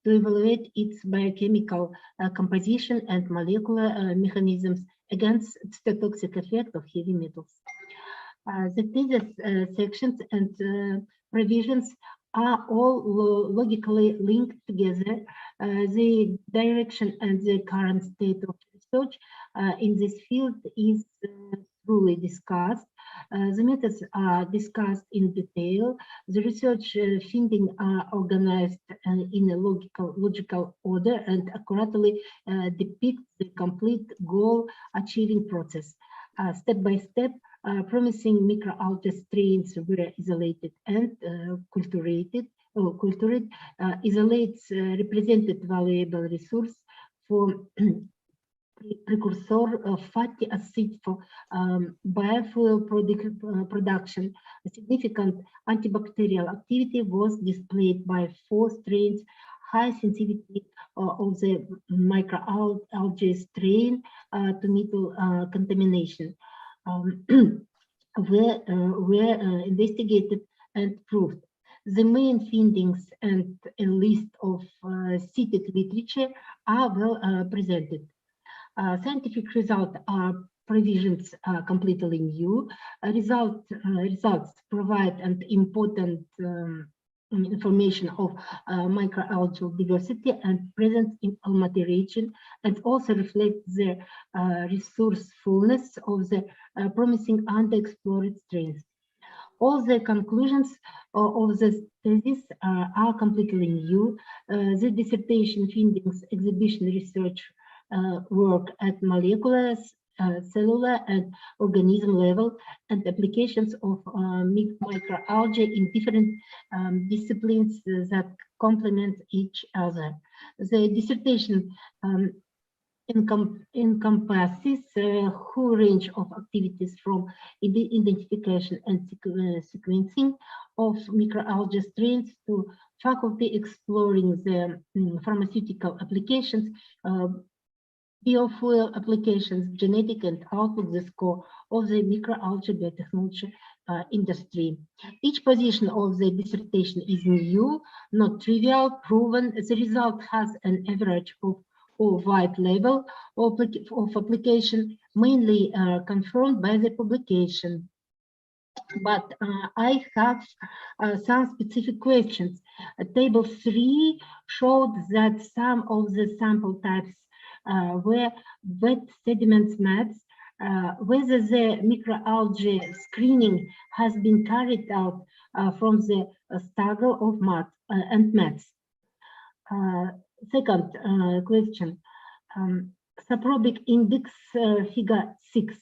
to evaluate its biochemical composition and molecular mechanisms against the toxic effect of heavy metals. The thesis sections and provisions are all logically linked together. The direction and the current state of research in this field is truly discussed. The methods are discussed in detail. The research findings are organized in a logical order and accurately depict the complete goal-achieving process. Step by step, promising microalgae strains were isolated and cultured. Isolates represented valuable resource for precursor of fatty acid for biofuel production. A significant antibacterial activity was displayed by 4 strains. High sensitivity of the microalgae strain to metal contamination were investigated and proved. The main findings and a list of cited literature are well presented. Scientific results are provisions completely new. Results provide an important information of microalgal diversity and presence in Almaty region, and also reflect the resourcefulness of the promising underexplored strains. All the conclusions of the thesis are completely new. The dissertation findings, exhibition research work at molecular, cellular, and organism level, and applications of microalgae in different disciplines that complement each other. The dissertation encompasses a whole range of activities from identification and sequencing of microalgae strains to faculty exploring the pharmaceutical applications, biofuel applications, genetic and outlook the score of the microalgae biotechnology industry. Each position of the dissertation is new, not trivial, proven. The result has an average of wide level of application, mainly confirmed by the publication. But I have some specific questions. Table 3 showed that some of the sample types were wet sediments mats. Whether the microalgae screening has been carried out from the struggle of mud and mats. Second question, Separability Index figure 6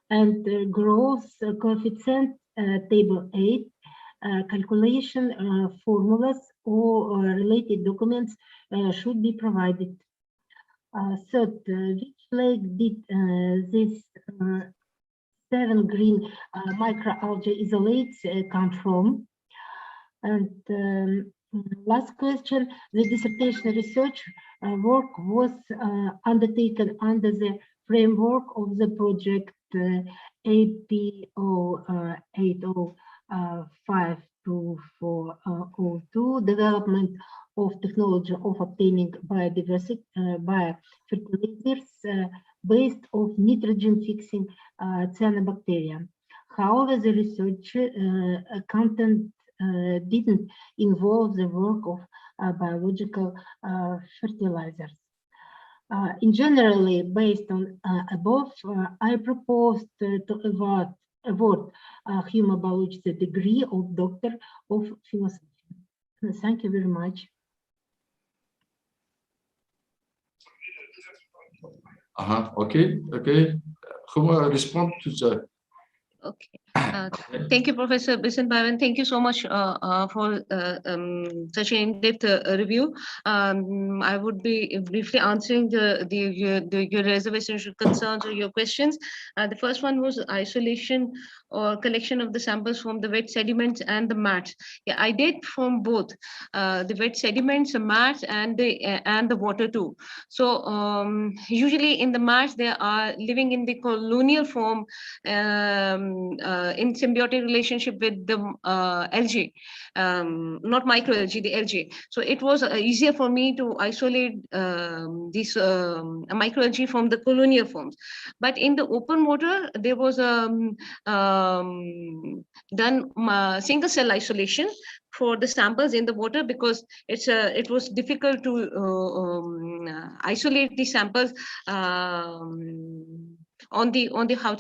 and growth coefficient table 8 calculation formulas or related documents should be provided. Third, which lake did this 7 green microalgae isolates come from? And last question, the dissertation research work was undertaken under the framework of the project APO 805242, development of technology of obtaining biodiversity biofertilizers based on nitrogen fixing cyanobacteria. However, the research content didn't involve the work of biological fertilizers. In generally, based on above, I proposed to award Human Balуч the degree of Doctor of Philosophy. Thank you very much. Okay. Who respond to the? Okay. Thank you, Professor Bisenbaran. Thank you so much for such an in-depth review. I would be briefly answering your reservations, concerns, or your questions. The first one was isolation or collection of the samples from the wet sediments and the mats. Yeah, I did from both the wet sediments, the mats, and the water too. So usually in the mats they are living in the colonial form. In symbiotic relationship with the algae, not microalgae, the algae. So it was easier for me to isolate these microalgae from the colonial forms. But in the open water, there was done single cell isolation for the samples in the water because it was difficult to isolate the samples on the algal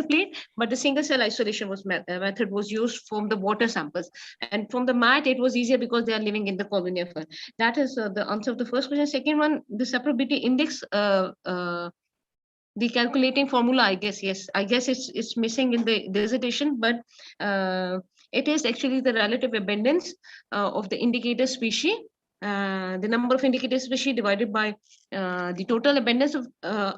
plate, but the single cell isolation method was used from the water samples, and from the mat it was easier because they are living in the colonial form. That is the answer of the first question. Second one, the separability index, the calculating formula, I guess it's missing in the dissertation, but it is actually the relative abundance of the indicator species. The number of indicator species divided by the total abundance of the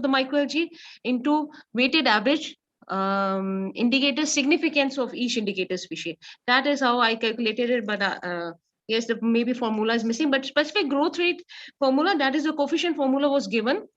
microalgae into weighted average indicator significance of each indicator species. That is how I calculated it, but yes, the maybe formula is missing, but specific growth rate formula, that is the coefficient formula was given.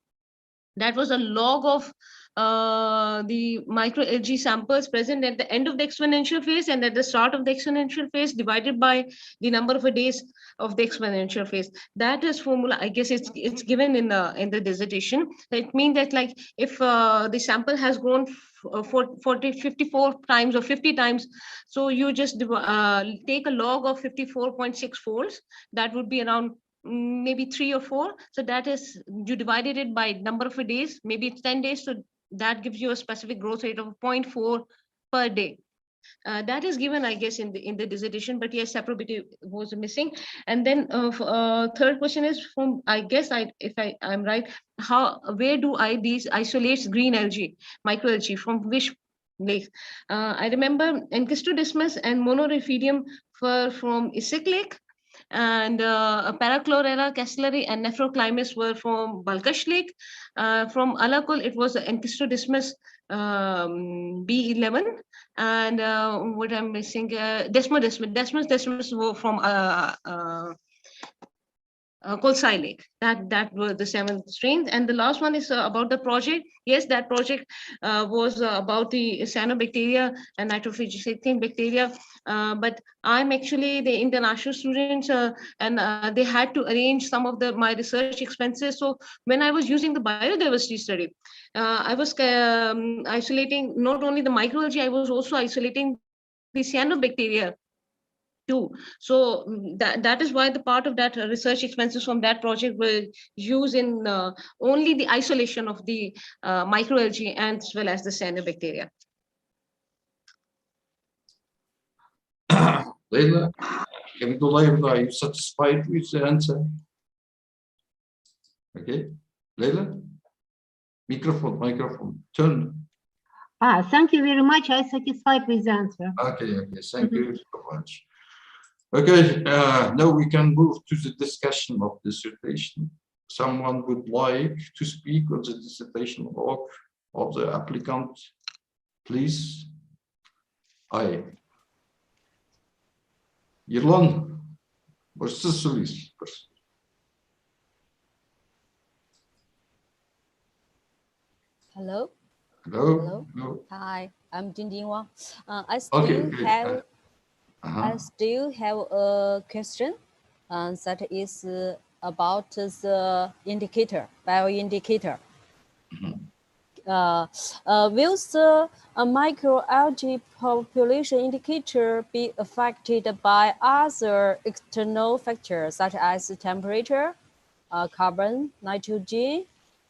That was a log of the microalgae samples present at the end of the exponential phase and at the start of the exponential phase divided by the number of days of the exponential phase. That is formula, I guess it's given in the dissertation. It means that like if the sample has grown 54 times or 50 times, so you just take a log of 54.6 folds. That would be around maybe 3 or 4. So that is, you divided it by number of days, maybe it's 10 days. So that gives you a specific growth rate of 0.4 per day. That is given, I guess, in the dissertation, but yes, separability was missing. And then third question is from, I guess, if I'm right, where do these isolates green algae, microalgae, from which lakes? I remember Enkystodismus and Monorephidium were from Issyk Lake. And Parachlorella castellari and Nephroclimus were from Balkash Lake. From Alakul, it was Enkistrodismus B11. And what I'm missing, Desmodesmus were from Kolsai Lake. That were the 7 strains. And the last one is about the project. Yes, that project was about the cyanobacteria and nitrophygetic bacteria. But I'm actually the international students, and they had to arrange some of my research expenses. So when I was using the biodiversity study, I was isolating not only the microalgae, I was also isolating the cyanobacteria too. So that is why the part of that research expenses from that project were used in only the isolation of the microalgae as well as the cyanobacteria. Leila, Hamidullah, are you satisfied with the answer? Okay, Leila, microphone, turn. Thank you very much. I'm satisfied with the answer. Okay, thank you so much. Okay, now we can move to the discussion of dissertation. Someone would like to speak on the dissertation work of the applicant, please. Aye. Yerlan, siz söyleyiniz. Hello. Hello. Hi, I'm Jingjing Wang. I still have a question that is about the indicator, bioindicator. Will the microalgae population indicator be affected by other external factors such as temperature, carbon, nitrogen,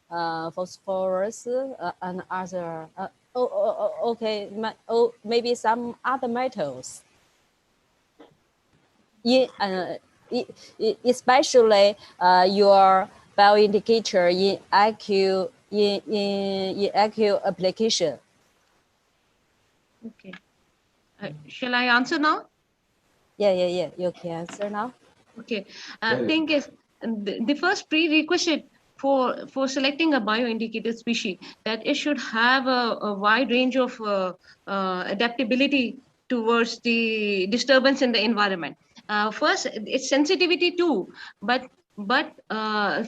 phosphorus, and other? Maybe some other metals. Especially your bioindicator in IQ application. Okay. Shall I answer now? Yeah. You can answer now. Okay. Thing is, the first prerequisite for selecting a bioindicator species that it should have a wide range of adaptability towards the disturbance in the environment. First, its sensitivity too, but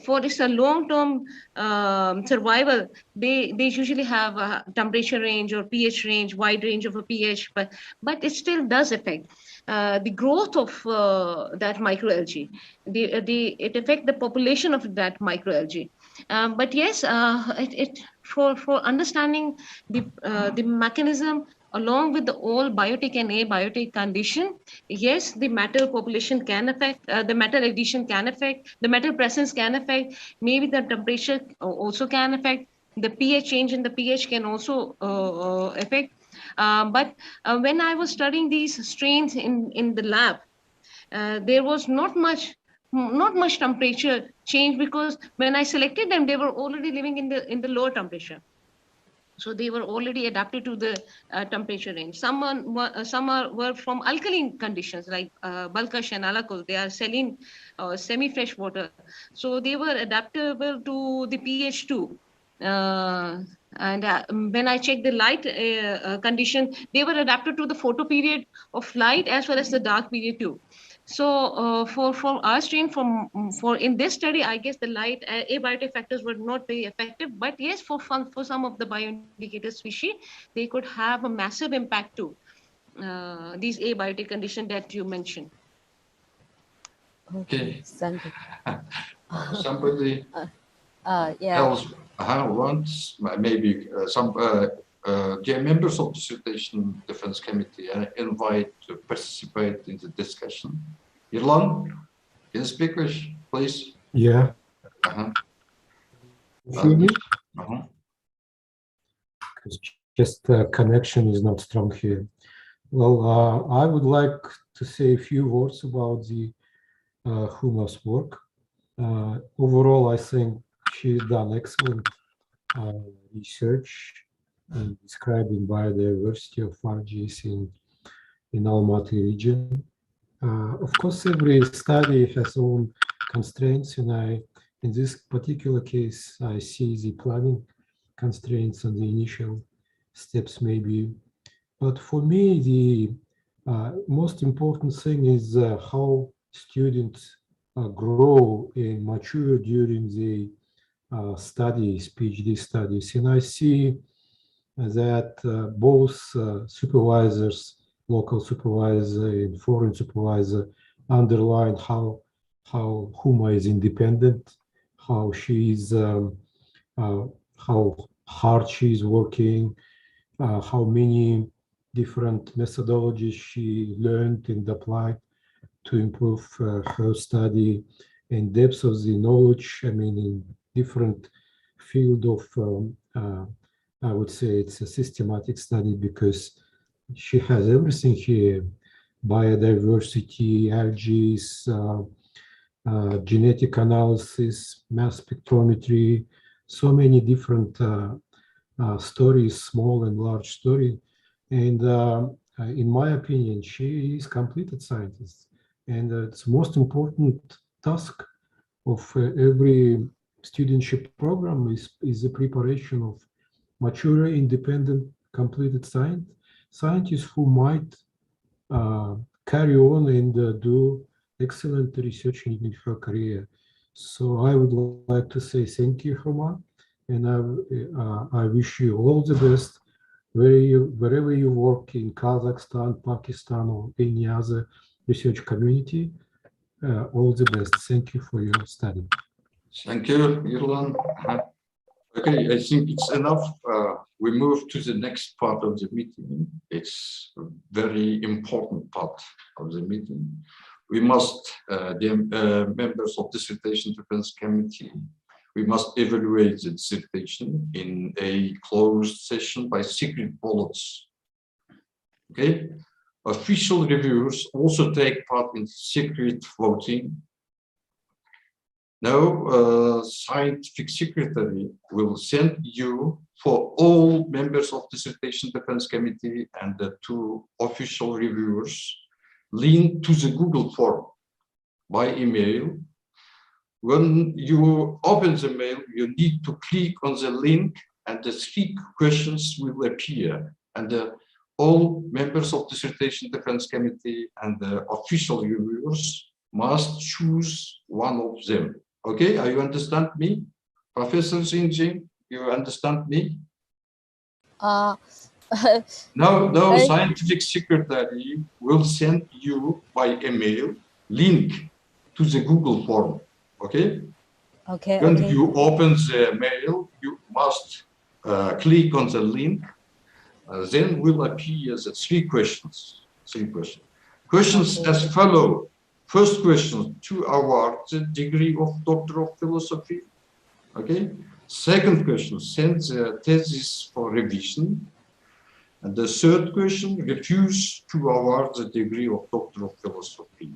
for its long-term survival, they usually have a temperature range or pH range, wide range of a pH, but it still does affect the growth of that microalgae. It affects the population of that microalgae. But yes, for understanding the mechanism along with the all biotic and abiotic condition, yes, the metal population can affect, the metal addition can affect, the metal presence can affect, maybe the temperature also can affect, the pH change in the pH can also affect. But when I was studying these strains in the lab, there was not much temperature change, because when I selected them, they were already living in the lower temperature. So they were already adapted to the temperature range. Some were from alkaline conditions like Balkash and Alakul. They are saline, semi-fresh water. So they were adaptable to the pH too. And when I checked the light condition, they were adapted to the photo period of light as well as the dark period too. So for our strain, for in this study, I guess the light abiotic factors were not very effective. But yes, for some of the bioindicator species, they could have a massive impact too. These abiotic conditions that you mentioned. Okay, thank you. Somebody yeah. else wants, maybe some dear members of the Dissertation Defense Committee invite to participate in the discussion. Irlan, can you speak, please? Yeah. Just connection is not strong here. Well, I would like to say a few words about the Huma's work. Overall, I think she's done excellent research in describing biodiversity of algae in Almaty region. Of course, every study has own constraints, and in this particular case, I see the planning constraints and the initial steps maybe. But for me, the most important thing is how students grow and mature during the studies, PhD studies. And I see that both supervisors, local supervisor and foreign supervisor, underline how Huma is independent, how she's how hard she's working, how many different methodologies she learned and applied to improve her study, and depth of the knowledge. I mean, in different field of I would say it's a systematic study because she has everything here: biodiversity, algae, genetic analysis, mass spectrometry, so many different stories, small and large story. And in my opinion, she is completed scientist. And it's most important task of every studentship program is the preparation of mature, independent, completed scientists who might carry on and do excellent research in her career. So I would like to say thank you, Huma, and I wish you all the best wherever you work in Kazakhstan, Pakistan, or any other research community. All the best. Thank you for your study. Thank you, Irlan. Okay, I think it's enough. We move to the next part of the meeting. It's a very important part of the meeting. We must, the members of the Dissertation Defense Committee, we must evaluate the dissertation in a closed session by secret ballots. Okay, official reviewers also take part in secret voting. Now, scientific secretary will send you for all members of the Dissertation Defense Committee and the 2 official reviewers link to the Google form by email. When you open the mail, you need to click on the link and the 3 questions will appear. And all members of the Dissertation Defense Committee and the official reviewers must choose one of them. Okay, you understand me? Professor Xinjing, you understand me? Uh, Now, scientific secretary will send you by email link to the Google form. Okay? Okay. When you open the mail, you must click on the link. Then will appear the 3 questions. 3 questions. Questions as follow. First question, to award the degree of Doctor of Philosophy. Okay. Second question, send the thesis for revision. And the third question, refuse to award the degree of Doctor of Philosophy.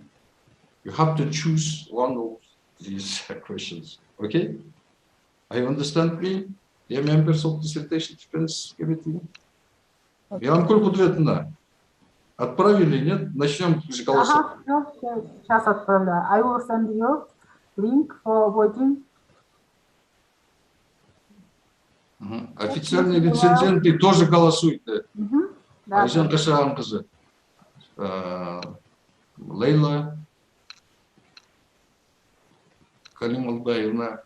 You have to choose one of these questions. Okay. You understand me, dear members of the Dissertation Defense Committee? Янкуль Кудветовна, отправили, нет? Начнем с голоса. Сейчас отправляю. I will send you link for voting. Официальные рецензенты тоже голосуют. Айжан Кашаанқызы, Лейла Калималдаевна.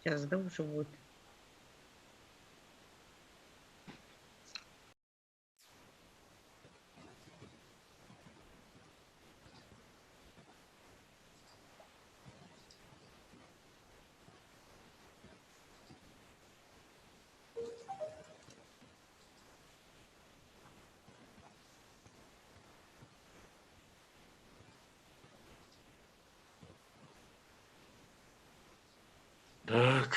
Сейчас, да, уже вот. Так.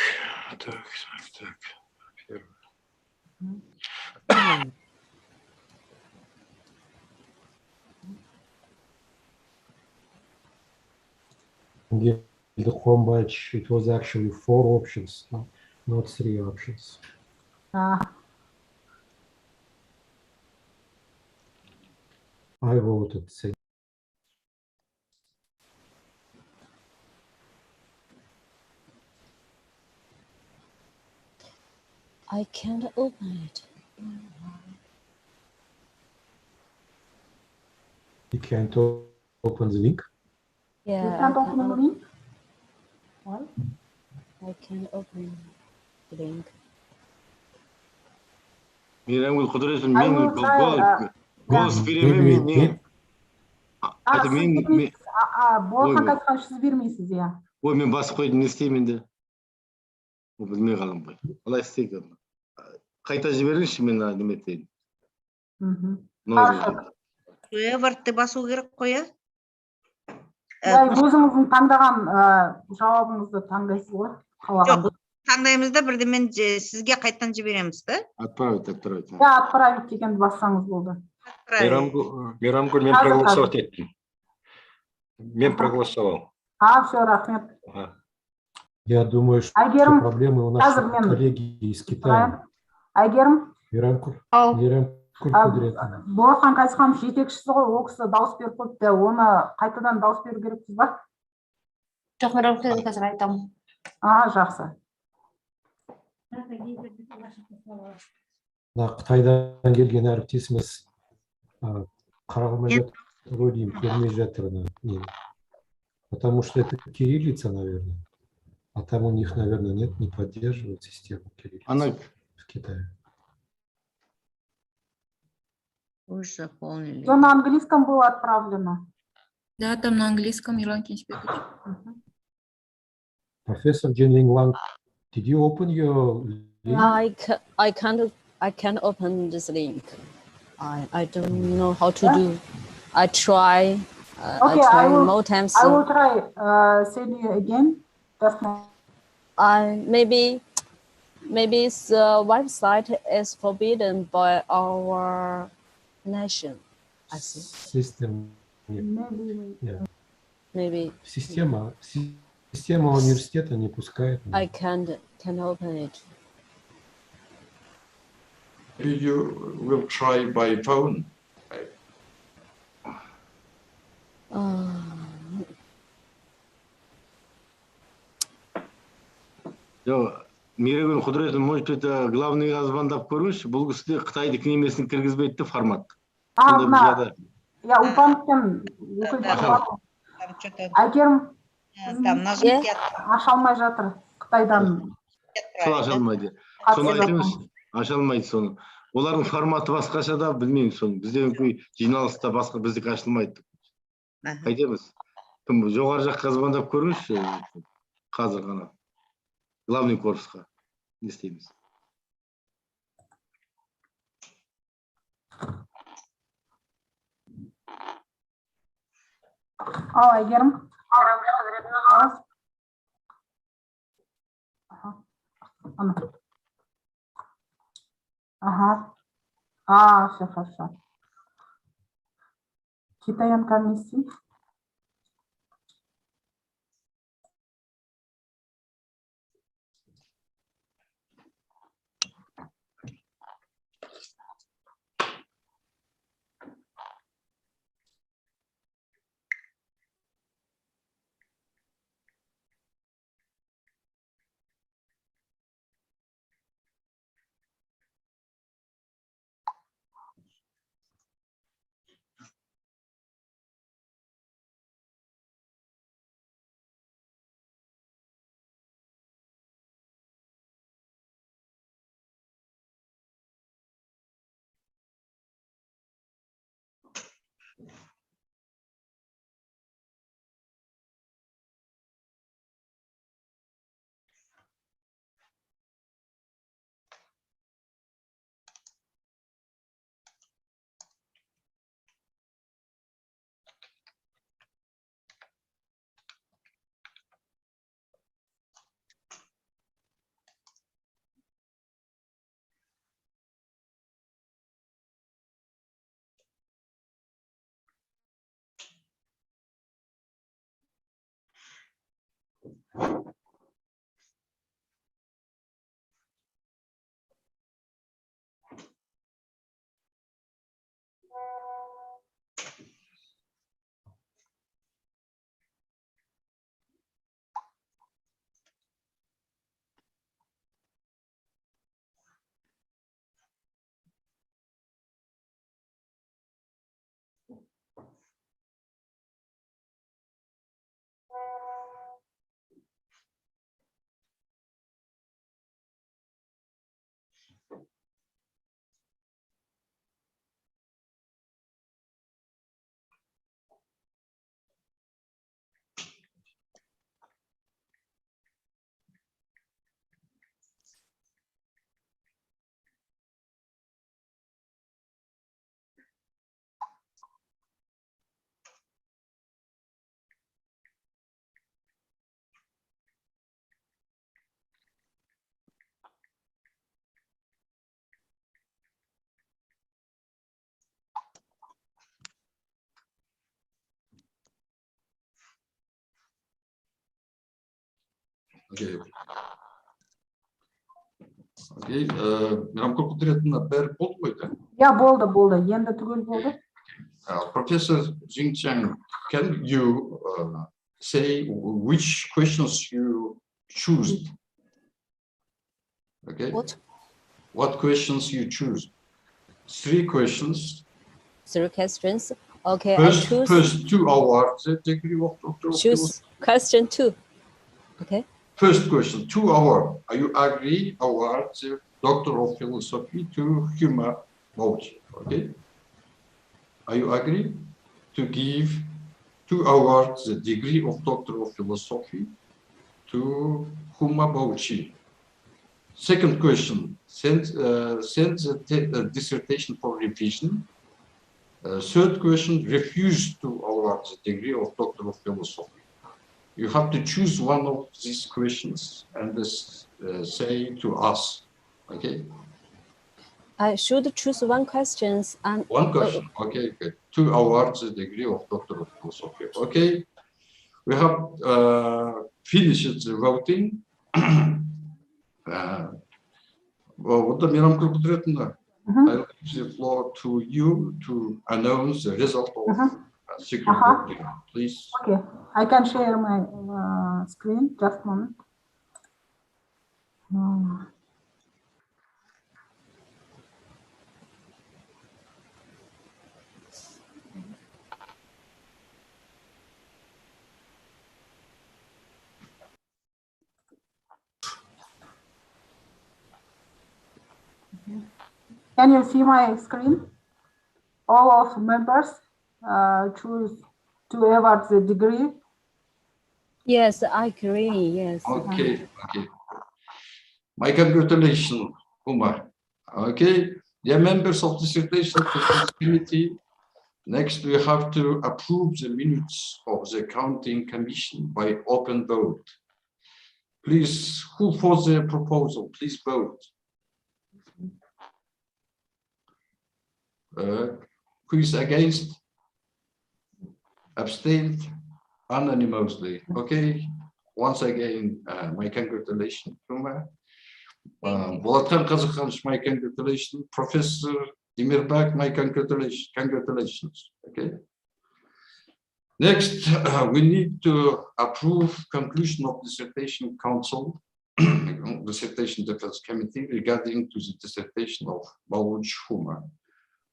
The home batch, it was actually 4 options, not 3 options. I voted. Say. I can't open it. You can't open the link? Yeah. You can't open the link? Why? I can't open the link. Мейрамгүл құдыретовна, I мен will try. голос бере ме? Maybe мен Болған қайтқан сіз бермейсіз, иә. ой, мен басып қойдым, не істеймін енді? Білмей қалам ғой. Қалай істеймін? Қайта жіберіңізші, мен неме етейін. Вебертті басу керек қой, иә? Өзіңіздің таңдаған жауабыңызды таңдайсыз ғой. Жоқ, таңдаймыз да бірдемен сізге қайттан жібереміз, да? Отправить. Ja, отправить дегенді бассаңыз болды. Мейрамгүл, мен проголосовать еттім. Мен проголосовал. Все, рахмет. Я думаю, что проблемы у наших коллеги из Китая. Әйгерім? Мейрамгүл құдіретовна. Борхан Қайсықанов жетекшісі ғой, ол кісі дауыс беріп қойыпты. Оны қайтадан дауыс беру керекпіз ба? Жоқ, Мейрамгүл, қазір айтамын. Жақсы. Қытайдан келген әріптесіміз қаралмай жатыр ғой деймін, көрмей жатыр. Потому что это кириллица, наверное. А там у них, наверное, нет, не поддерживают систему кириллицы в Китае. Все на английском было отправлено. Да, там на английском, ирландский спикер. Professor Jinling Wang, did you open your link? I can't open this link. I don't know how to do. I try. Okay, I try more times. I will try. Send you again. Maybe the website is forbidden by our nation. I see. System. Maybe. Система университета не пускает. I can't open it. You will try by phone. Жоқ, Мейрамгүл құдіретовна, может быть, главныйға звондап көріңізші, бұл кісі Қытайдың немесін кіргізбейді формат. Я упомню, Әйгерім, аша алмай жатыр Қытайдан. Сол аша алмайды. Соны айтыңыз, аша алмайды соны. Олардың форматы басқаша да, білмеймін соны. Бізден жиналыста басқа біздікі ашылмайды. Қайтеміз? Жоғары жаққа звондап көріңізші, қазір ғана. Главный корпусқа. Не істейміз? Әйгерім. Все хорошо. Китаян комиссии. Okay. Okay. Мирамкүл құдіретіні бәрі болды ғой да? Yeah, болды. Енді түгел болды. Professor Jingchang, can you say which questions you choose? Okay. What questions you choose? 3 questions. 3 questions. Okay, First, I choose. First 2 awards. Choose question 2. Okay. First question, 2 awards. Are you agree award the Doctor of Philosophy to Human Balluch? Okay. Are you agree to give 2 awards the degree of Doctor of Philosophy to Huma Balluch? Second question, send the dissertation for revision. Third question, refuse to award the degree of Doctor of Philosophy. You have to choose one of these questions and say to us, okay? I should choose 1 question and 1 question, okay, good. 2 awards the degree of Doctor of Philosophy. Okay, we have finished the voting. What the Miracle Kudretna? I'll give the floor to you to announce the result of secret voting, please. Okay, I can share my screen. Just a moment. Can you see my screen? All of members choose to award the degree. yes, I agree. Yes. Okay, okay. My congratulations, Huma. Okay, dear members of the Dissertation Committee, next we have to approve the minutes of the Counting Commission by open vote. Please, who for the proposal, please vote. Who is against? Abstained? Anonymously. Okay. Once again, my congratulations, Huma. Bolatkan Kazakhanch, my congratulations. Professor Demirbak, my congratulations. Congratulations. Okay. Next, we need to approve conclusion of Dissertation Council, Dissertation Defense Committee regarding to the dissertation of Balluch Huma.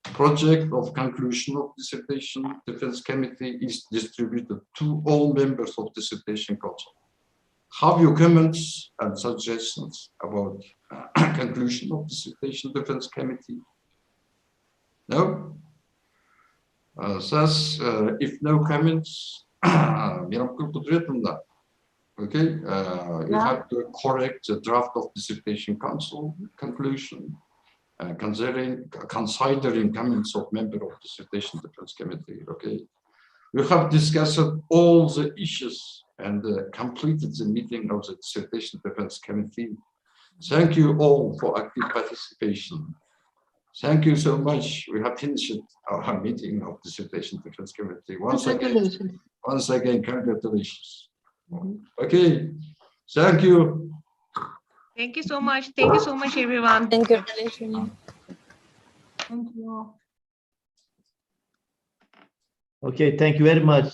Project of conclusion of Dissertation Defense Committee is distributed to all members of Dissertation Council. Have your comments and suggestions about conclusion of Dissertation Defense Committee? No? Thus, if no comments, okay, you have to correct the draft of Dissertation Council conclusion, considering comments of member of Dissertation Defense Committee. Okay, we have discussed all the issues and completed the meeting of the Dissertation Defense Committee. Thank you all for active participation. Thank you so much. We have finished our meeting of Dissertation Defense Committee. Once again, congratulations. Okay, thank you. Thank you so much. Thank you so much, everyone. Thank you. Thank you. Okay, thank you very much.